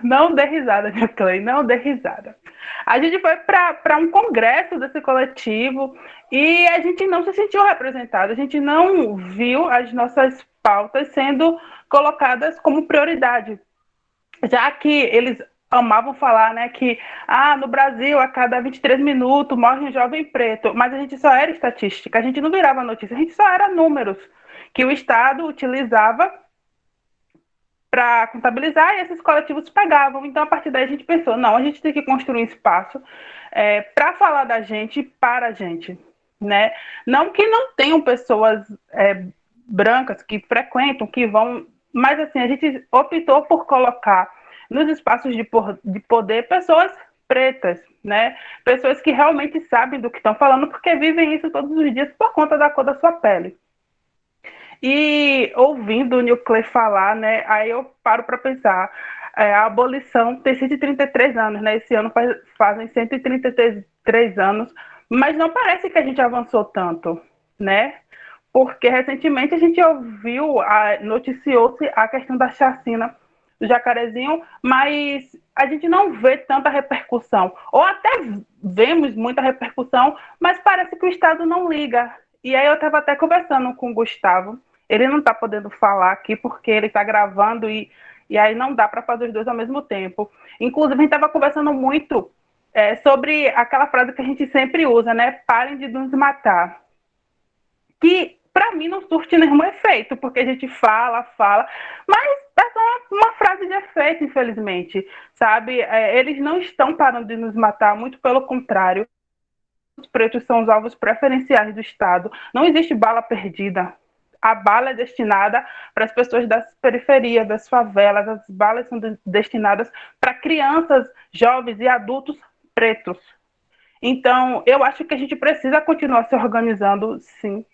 Não dê risada, minha Clay, não dê risada. A gente foi para um congresso desse coletivo e a gente não se sentiu representado, a gente não viu as nossas pautas sendo colocadas como prioridade, já que eles amavam falar, né, que no Brasil a cada 23 minutos morre um jovem preto, mas a gente só era estatística, a gente não virava notícia, a gente só era números que o Estado utilizava para contabilizar e esses coletivos pegavam. Então, a partir daí, a gente pensou, não, a gente tem que construir um espaço para falar da gente para a gente, né? Não que não tenham pessoas brancas que frequentam, que vão, mas assim, a gente optou por colocar nos espaços de poder pessoas pretas, né? Pessoas que realmente sabem do que estão falando, porque vivem isso todos os dias por conta da cor da sua pele. E ouvindo o Nilclé falar, né, aí eu paro para pensar, a abolição tem 133 anos, né? Esse ano fazem 133 anos, mas não parece que a gente avançou tanto, né? Porque recentemente a gente ouviu, noticiou-se a questão da chacina do Jacarezinho, mas a gente não vê tanta repercussão. Ou até vemos muita repercussão, mas parece que o Estado não liga. E aí eu estava até conversando com o Gustavo, ele não está podendo falar aqui porque ele está gravando e aí não dá para fazer os dois ao mesmo tempo. Inclusive, a gente estava conversando muito sobre aquela frase que a gente sempre usa, né? Parem de nos matar. Que para mim não surte nenhum efeito, porque a gente fala, mas é só uma frase de efeito, infelizmente, sabe? Eles não estão parando de nos matar, muito pelo contrário. Os pretos são os alvos preferenciais do Estado. Não existe bala perdida. A bala é destinada para as pessoas das periferias, das favelas. As balas são destinadas para crianças, jovens e adultos pretos. Então, eu acho que a gente precisa continuar se organizando, sim.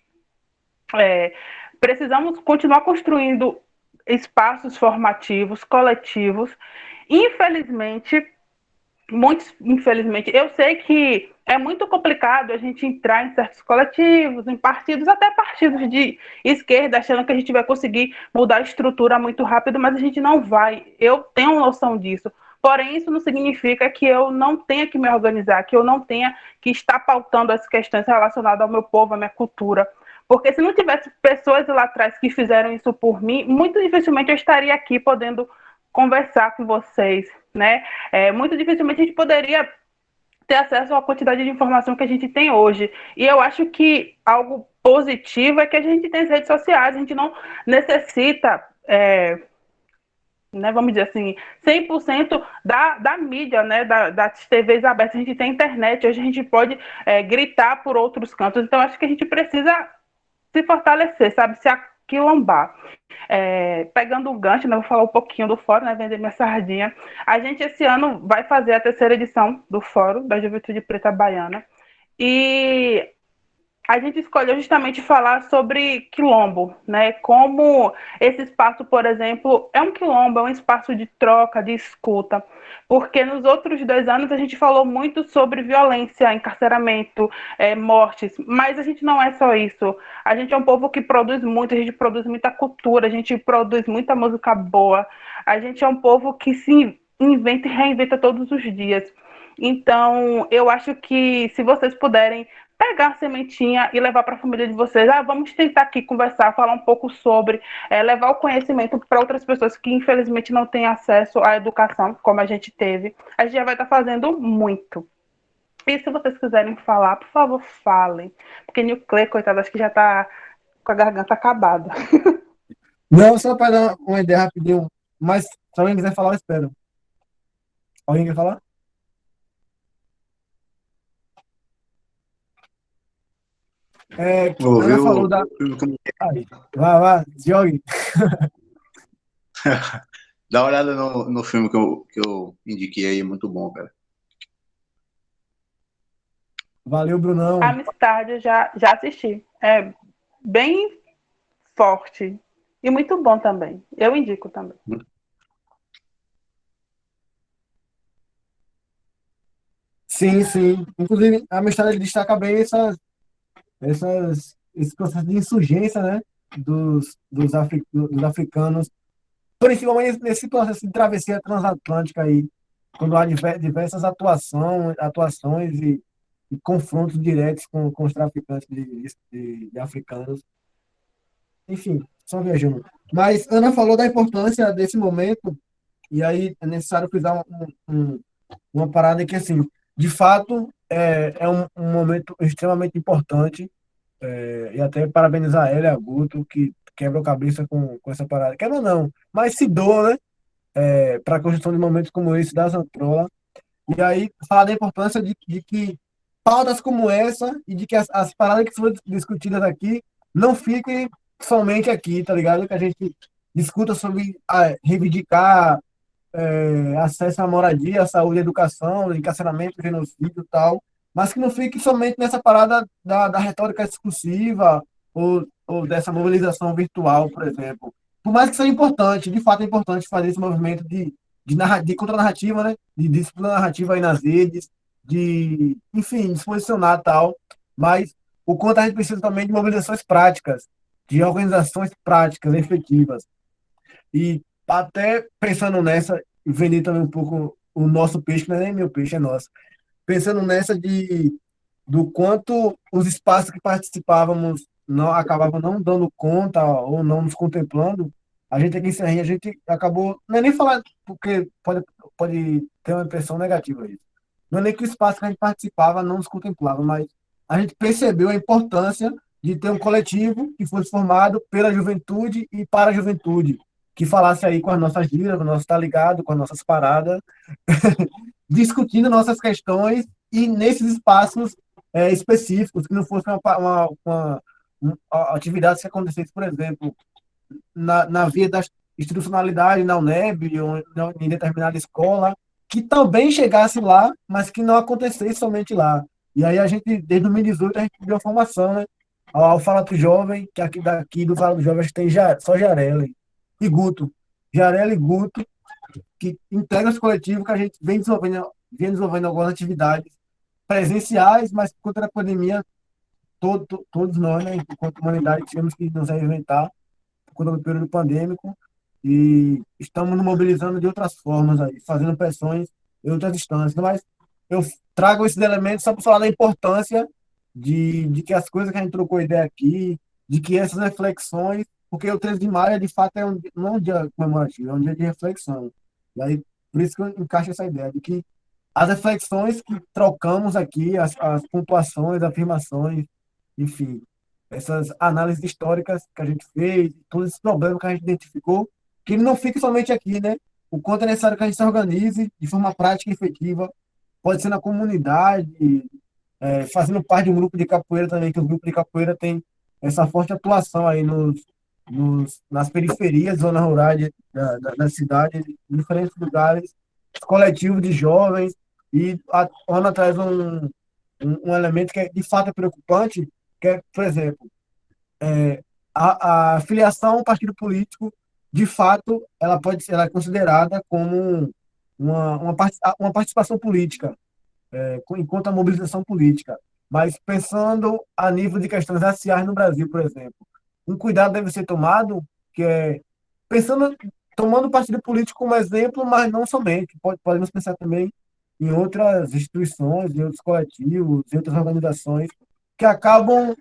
Precisamos continuar construindo espaços formativos, coletivos. Infelizmente, eu sei que é muito complicado a gente entrar em certos coletivos, em partidos, até partidos de esquerda, achando que a gente vai conseguir mudar a estrutura muito rápido, mas a gente não vai. Eu tenho noção disso. Porém, isso não significa que eu não tenha que me organizar, que eu não tenha que estar pautando as questões relacionadas ao meu povo, à minha cultura. Porque se não tivesse pessoas lá atrás que fizeram isso por mim, muito dificilmente eu estaria aqui podendo conversar com vocês, né? Muito dificilmente a gente poderia ter acesso à quantidade de informação que a gente tem hoje. E eu acho que algo positivo é que a gente tem as redes sociais, a gente não necessita, né, vamos dizer assim, 100% da mídia, né, das TVs abertas, a gente tem internet, hoje a gente pode gritar por outros cantos, então acho que a gente precisa se fortalecer, sabe, se aquilombar. Pegando o gancho, né, vou falar um pouquinho do fórum, né, vender minha sardinha. A gente esse ano vai fazer a 3ª edição do Fórum da Juventude Preta Baiana e a gente escolheu justamente falar sobre quilombo, né? Como esse espaço, por exemplo, é um quilombo, é um espaço de troca, de escuta, porque nos outros 2 anos a gente falou muito sobre violência, encarceramento, mortes, mas a gente não é só isso. A gente é um povo que produz muito, a gente produz muita cultura, a gente produz muita música boa, a gente é um povo que se inventa e reinventa todos os dias. Então, eu acho que se vocês puderem pegar a sementinha e levar para a família de vocês. Vamos tentar aqui conversar, falar um pouco sobre, levar o conhecimento para outras pessoas que infelizmente não têm acesso à educação, como a gente teve. A gente já vai estar fazendo muito. E se vocês quiserem falar, por favor, falem. Porque Nilclé, coitado, acho que já está com a garganta acabada. Não, só para dar uma ideia rapidinho. Mas se alguém quiser falar, eu espero. Alguém quer falar? Ana falou da. Aí, vai, jogue. Dá uma olhada no filme que eu indiquei aí, é muito bom, cara. Valeu, Brunão. Amistade, eu já assisti. É bem forte. E muito bom também. Eu indico também. Sim, sim. Inclusive, a Amistade ele destaca bem esse processo de insurgência, né? Dos africanos, principalmente nesse processo de travessia transatlântica aí, quando há diversas atuações e confrontos diretos com os traficantes de africanos. Enfim, só viajando. Mas Ana falou da importância desse momento, e aí é necessário frisar uma parada que, assim, de fato, é um momento extremamente importante, e até parabenizar ela e a Guto, que quebra a cabeça com essa parada. Quebra não, mas se doa, né? Para a construção de momentos como esse da Zantrola. E aí, falar da importância de que pautas como essa e de que as paradas que foram discutidas aqui não fiquem somente aqui, tá ligado? Que a gente discuta sobre reivindicar acesso à moradia, à saúde, à educação, encarceramento, genocídio e tal, mas que não fique somente nessa parada da retórica discursiva ou dessa mobilização virtual, por exemplo. Por mais que seja importante, de fato é importante fazer esse movimento de contranarrativa, né? De disputa narrativa aí nas redes, enfim, de se posicionar e tal, mas o quanto a gente precisa também de mobilizações práticas, de organizações práticas, efetivas. E até pensando nessa, vender também um pouco o nosso peixe, que não é nem meu peixe, é nosso. Pensando nessa do quanto os espaços que participávamos não acabavam não dando conta ou não nos contemplando, a gente aqui em Serrinha, a gente acabou, não é nem falar, porque pode ter uma impressão negativa isso. Não é nem que o espaço que a gente participava não nos contemplava, mas a gente percebeu a importância de ter um coletivo que fosse formado pela juventude e para a juventude, que falasse aí com as nossas gírias, com o nosso tá ligado, com as nossas paradas, discutindo nossas questões e nesses espaços específicos, que não fosse uma atividade que acontecesse, por exemplo, na via da institucionalidade na UNEB ou em determinada escola, que também chegasse lá, mas que não acontecesse somente lá. E aí a gente, desde 2018, a gente deu formação, né? Ao Fala do Jovem, que aqui daqui do Fala do Jovem a gente tem só Jarela e Guto. Jarela e Guto, que integram esse coletivo que a gente vem desenvolvendo algumas atividades presenciais, mas por conta da pandemia, todos nós, né, enquanto humanidade, tivemos que nos reinventar por conta do período pandêmico e estamos nos mobilizando de outras formas aí, fazendo pressões em outras instâncias. Mas eu trago esses elementos só para falar da importância de que as coisas que a gente trocou ideia aqui, de que essas reflexões, porque o 13 de maio, de fato, não é um dia comemorativo, é um dia de reflexão. E aí, por isso que eu encaixo essa ideia de que as reflexões que trocamos aqui, as pontuações, afirmações, enfim, essas análises históricas que a gente fez, todos esses problemas que a gente identificou, que ele não fique somente aqui, né? O quanto é necessário que a gente se organize de forma prática e efetiva, pode ser na comunidade, fazendo parte de um grupo de capoeira também, que o grupo de capoeira tem essa forte atuação aí nas periferias, zonas rurais da cidade, em diferentes lugares, coletivos de jovens, e a ONU traz um elemento que de fato é preocupante, que é, por exemplo, a filiação a um partido político, de fato, ela é considerada como uma participação política, enquanto a mobilização política. Mas pensando a nível de questões raciais no Brasil, por exemplo, um cuidado deve ser tomado, que é pensando, tomando o partido político como exemplo, mas não somente. Podemos pensar também em outras instituições, em outros coletivos, em outras organizações que acabam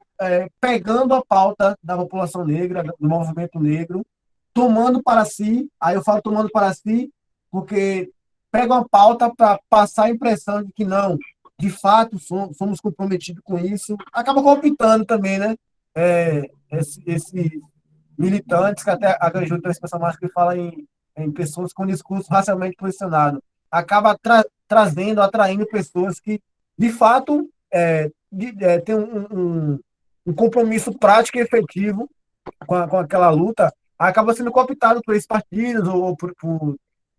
pegando a pauta da população negra, do movimento negro, tomando para si, aí eu falo tomando para si, porque pegam a pauta para passar a impressão de que não, de fato, somos comprometidos com isso, acaba cooptando também, né? Esse militantes, que até a Ganju tem uma expressão mais que fala em pessoas com discurso racialmente posicionado, acaba trazendo, atraindo pessoas que, de fato, têm um compromisso prático e efetivo com aquela luta, acaba sendo cooptado por esses partidos ou por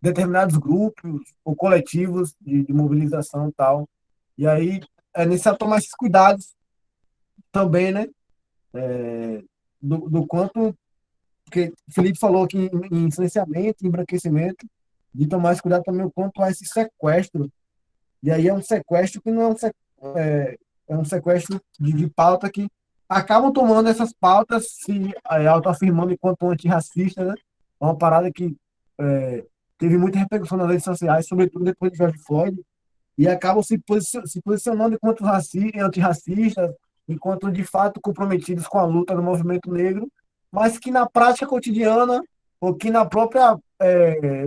determinados grupos ou coletivos de mobilização e tal. E aí é necessário tomar esses cuidados também, né? Do quanto, porque o Felipe falou aqui em silenciamento, em embranquecimento, de tomar esse cuidado também o quanto a esse sequestro. E aí é um sequestro que não é um sequestro de pauta que acabam tomando essas pautas, se autoafirmando enquanto antirracista, né? É uma parada que teve muita repercussão nas redes sociais, sobretudo depois de George Floyd, e acabam se posicionando enquanto antirracistas, enquanto de fato comprometidos com a luta do movimento negro, mas que na prática cotidiana, ou que na própria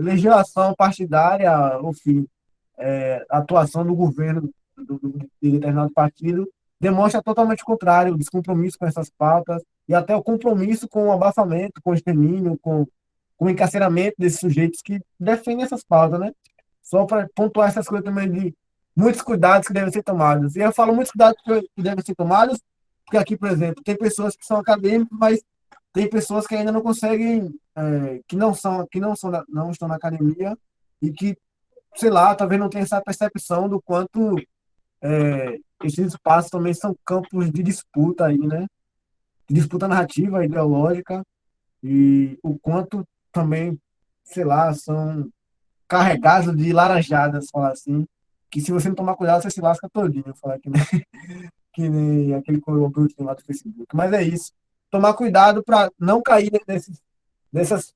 legislação partidária, enfim, atuação do governo de determinado partido, demonstra totalmente o contrário, o descompromisso com essas pautas, e até o compromisso com o abafamento, com o extermínio, com o encarceramento desses sujeitos que defendem essas pautas, né? Só para pontuar essas coisas também de muitos cuidados que devem ser tomados. E eu falo muitos cuidados que devem ser tomados, porque aqui, por exemplo, tem pessoas que são acadêmicos, mas tem pessoas que ainda não conseguem, que não estão na academia, e que, sei lá, talvez não tenha essa percepção do quanto esses espaços também são campos de disputa aí, né? De disputa narrativa, ideológica, e o quanto também, sei lá, são carregados de laranjadas, falar assim, que se você não tomar cuidado, você se lasca todinho, falar que nem aquele coroa lá do Facebook. Mas é isso. Tomar cuidado para não cair nessas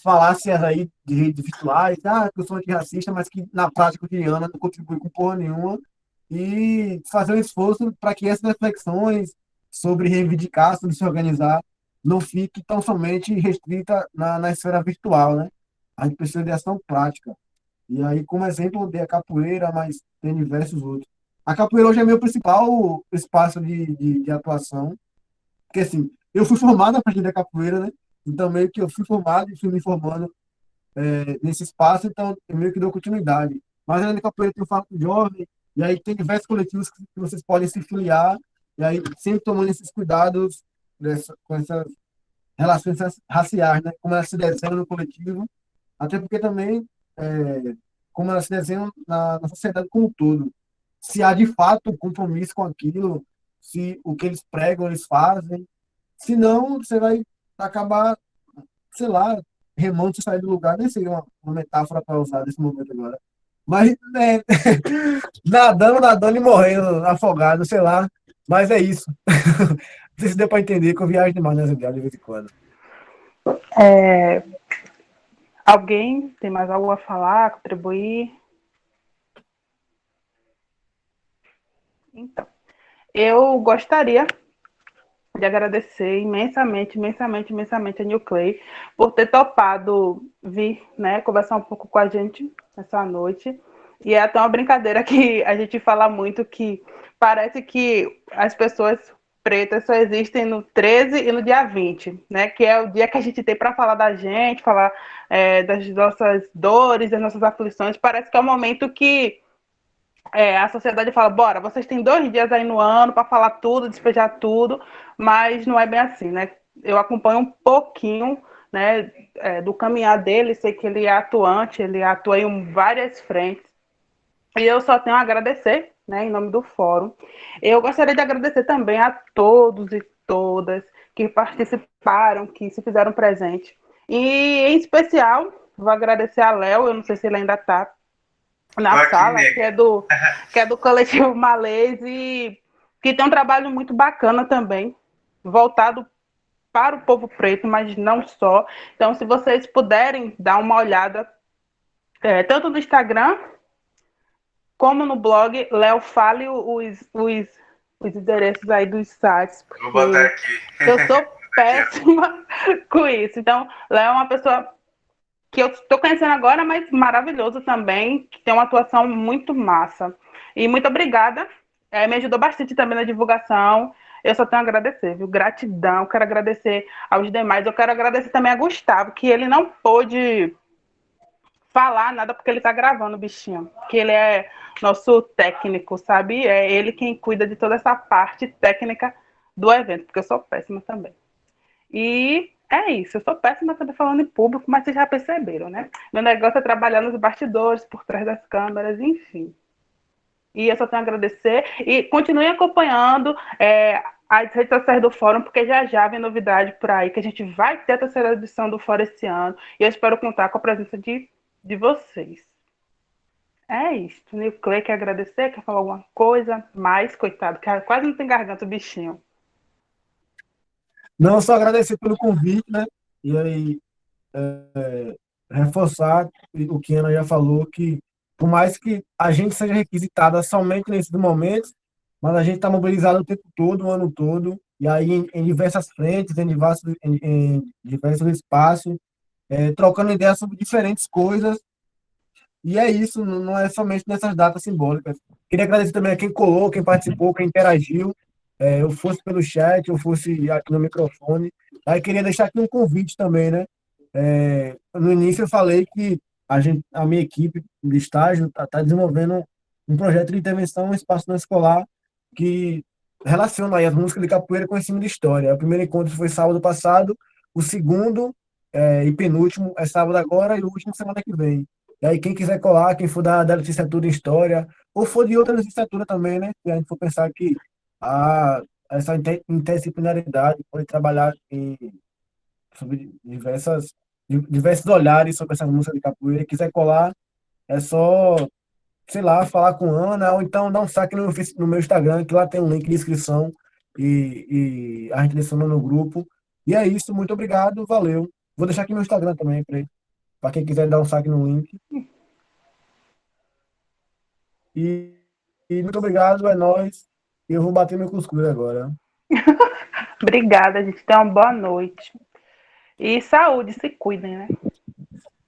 falácias aí de redes virtuais, que eu sou antirracista, mas que na prática cotidiana não contribui com porra nenhuma, e fazer um esforço para que essas reflexões sobre reivindicar, sobre se organizar, não fique tão somente restrita na esfera virtual, né? A gente precisa de ação prática. E aí, como exemplo, eu dei a capoeira, mas tem diversos outros. A capoeira hoje é meu principal espaço de atuação, porque assim, eu fui formado a partir da capoeira, né? Então, meio que eu fui formado e fui me formando nesse espaço, então eu meio que dou continuidade. Mas além da capoeira tem o Fato Jovem, e aí tem diversos coletivos que vocês podem se filiar, e aí sempre tomando esses cuidados com essas relações raciais, né? Como elas se desenham no coletivo, até porque também como elas se desenham na sociedade como um todo. Se há de fato um compromisso com aquilo, se o que eles pregam eles fazem, se não, você vai acabar, sei lá, remando se sair do lugar, nem seria uma metáfora para usar nesse momento agora. Mas, nadando e morrendo, afogado, sei lá. Mas é isso. Não sei se deu para entender que eu viajo demais nas ideias de vez em quando. Alguém tem mais algo a falar, contribuir? Então, eu gostaria de agradecer imensamente, imensamente, imensamente a New Clay por ter topado vir, né, conversar um pouco com a gente essa noite. E é até uma brincadeira que a gente fala muito que parece que as pessoas pretas só existem no 13 e no dia 20, né, que é o dia que a gente tem para falar da gente, falar das nossas dores, das nossas aflições. Parece que é o momento que a sociedade fala, bora, vocês têm 2 dias aí no ano para falar tudo, despejar tudo, mas não é bem assim, né? Eu acompanho um pouquinho, né, do caminhar dele, sei que ele é atuante, ele atua em várias frentes, e eu só tenho a agradecer, né, em nome do fórum. Eu gostaria de agradecer também a todos e todas que participaram, que se fizeram presente. E, em especial, vou agradecer a Léo, eu não sei se ele ainda está na sala, que é do coletivo Malês e que tem um trabalho muito bacana também, voltado para o povo preto, mas não só. Então, se vocês puderem dar uma olhada, tanto no Instagram como no blog, Léo, fale os endereços aí dos sites. Vou botar aqui. Eu sou péssima com isso. Então, Léo é uma pessoa que eu estou conhecendo agora, mas maravilhoso também, que tem uma atuação muito massa. E muito obrigada, me ajudou bastante também na divulgação. Eu só tenho a agradecer, viu? Gratidão, quero agradecer aos demais. Eu quero agradecer também a Gustavo, que ele não pôde falar nada porque ele está gravando o bichinho, que ele é nosso técnico, sabe? É ele quem cuida de toda essa parte técnica do evento, porque eu sou péssima também. E é isso, eu sou péssima também falando em público, mas vocês já perceberam, né? Meu negócio é trabalhar nos bastidores, por trás das câmeras, enfim. E eu só tenho a agradecer. E continue acompanhando as redes sociais do Fórum, porque já vem novidade por aí, que a gente vai ter a 3ª edição do Fórum esse ano. E eu espero contar com a presença de vocês. É isso. O Nil Clay quer agradecer, quer falar alguma coisa? Mas, coitado, que quase não tem garganta o bichinho. Não, só agradecer pelo convite, né? E aí, reforçar o que a Ana já falou, que por mais que a gente seja requisitada somente nesses momentos, mas a gente está mobilizado o tempo todo, o ano todo, e aí em diversas frentes, em diversos espaços, trocando ideias sobre diferentes coisas, e é isso, não é somente nessas datas simbólicas. Queria agradecer também a quem colou, quem participou, quem interagiu, eu fosse pelo chat, eu fosse aqui no microfone. Aí queria deixar aqui um convite também, né? No início eu falei que a minha equipe de estágio está desenvolvendo um projeto de intervenção no espaço não escolar que relaciona aí as músicas de capoeira com o ensino de história. O primeiro encontro foi sábado passado, o segundo e penúltimo é sábado agora e o último semana que vem. E aí, quem quiser colar, quem for da licenciatura em História, ou for de outra licenciatura também, né? Se a gente for pensar que a, essa interdisciplinaridade pode trabalhar sobre diversos olhares sobre essa música de capoeira. Quiser colar, é só, sei lá, falar com a Ana, ou então dar um saque no meu Instagram, que lá tem um link de inscrição e a gente adiciona no grupo. E é isso, muito obrigado, valeu. Vou deixar aqui meu Instagram também, para quem quiser dar um saque no link. E, muito obrigado, é nóis. Eu vou bater meu cuscuz agora. Obrigada, gente. Tenha uma boa noite. E saúde, se cuidem, né?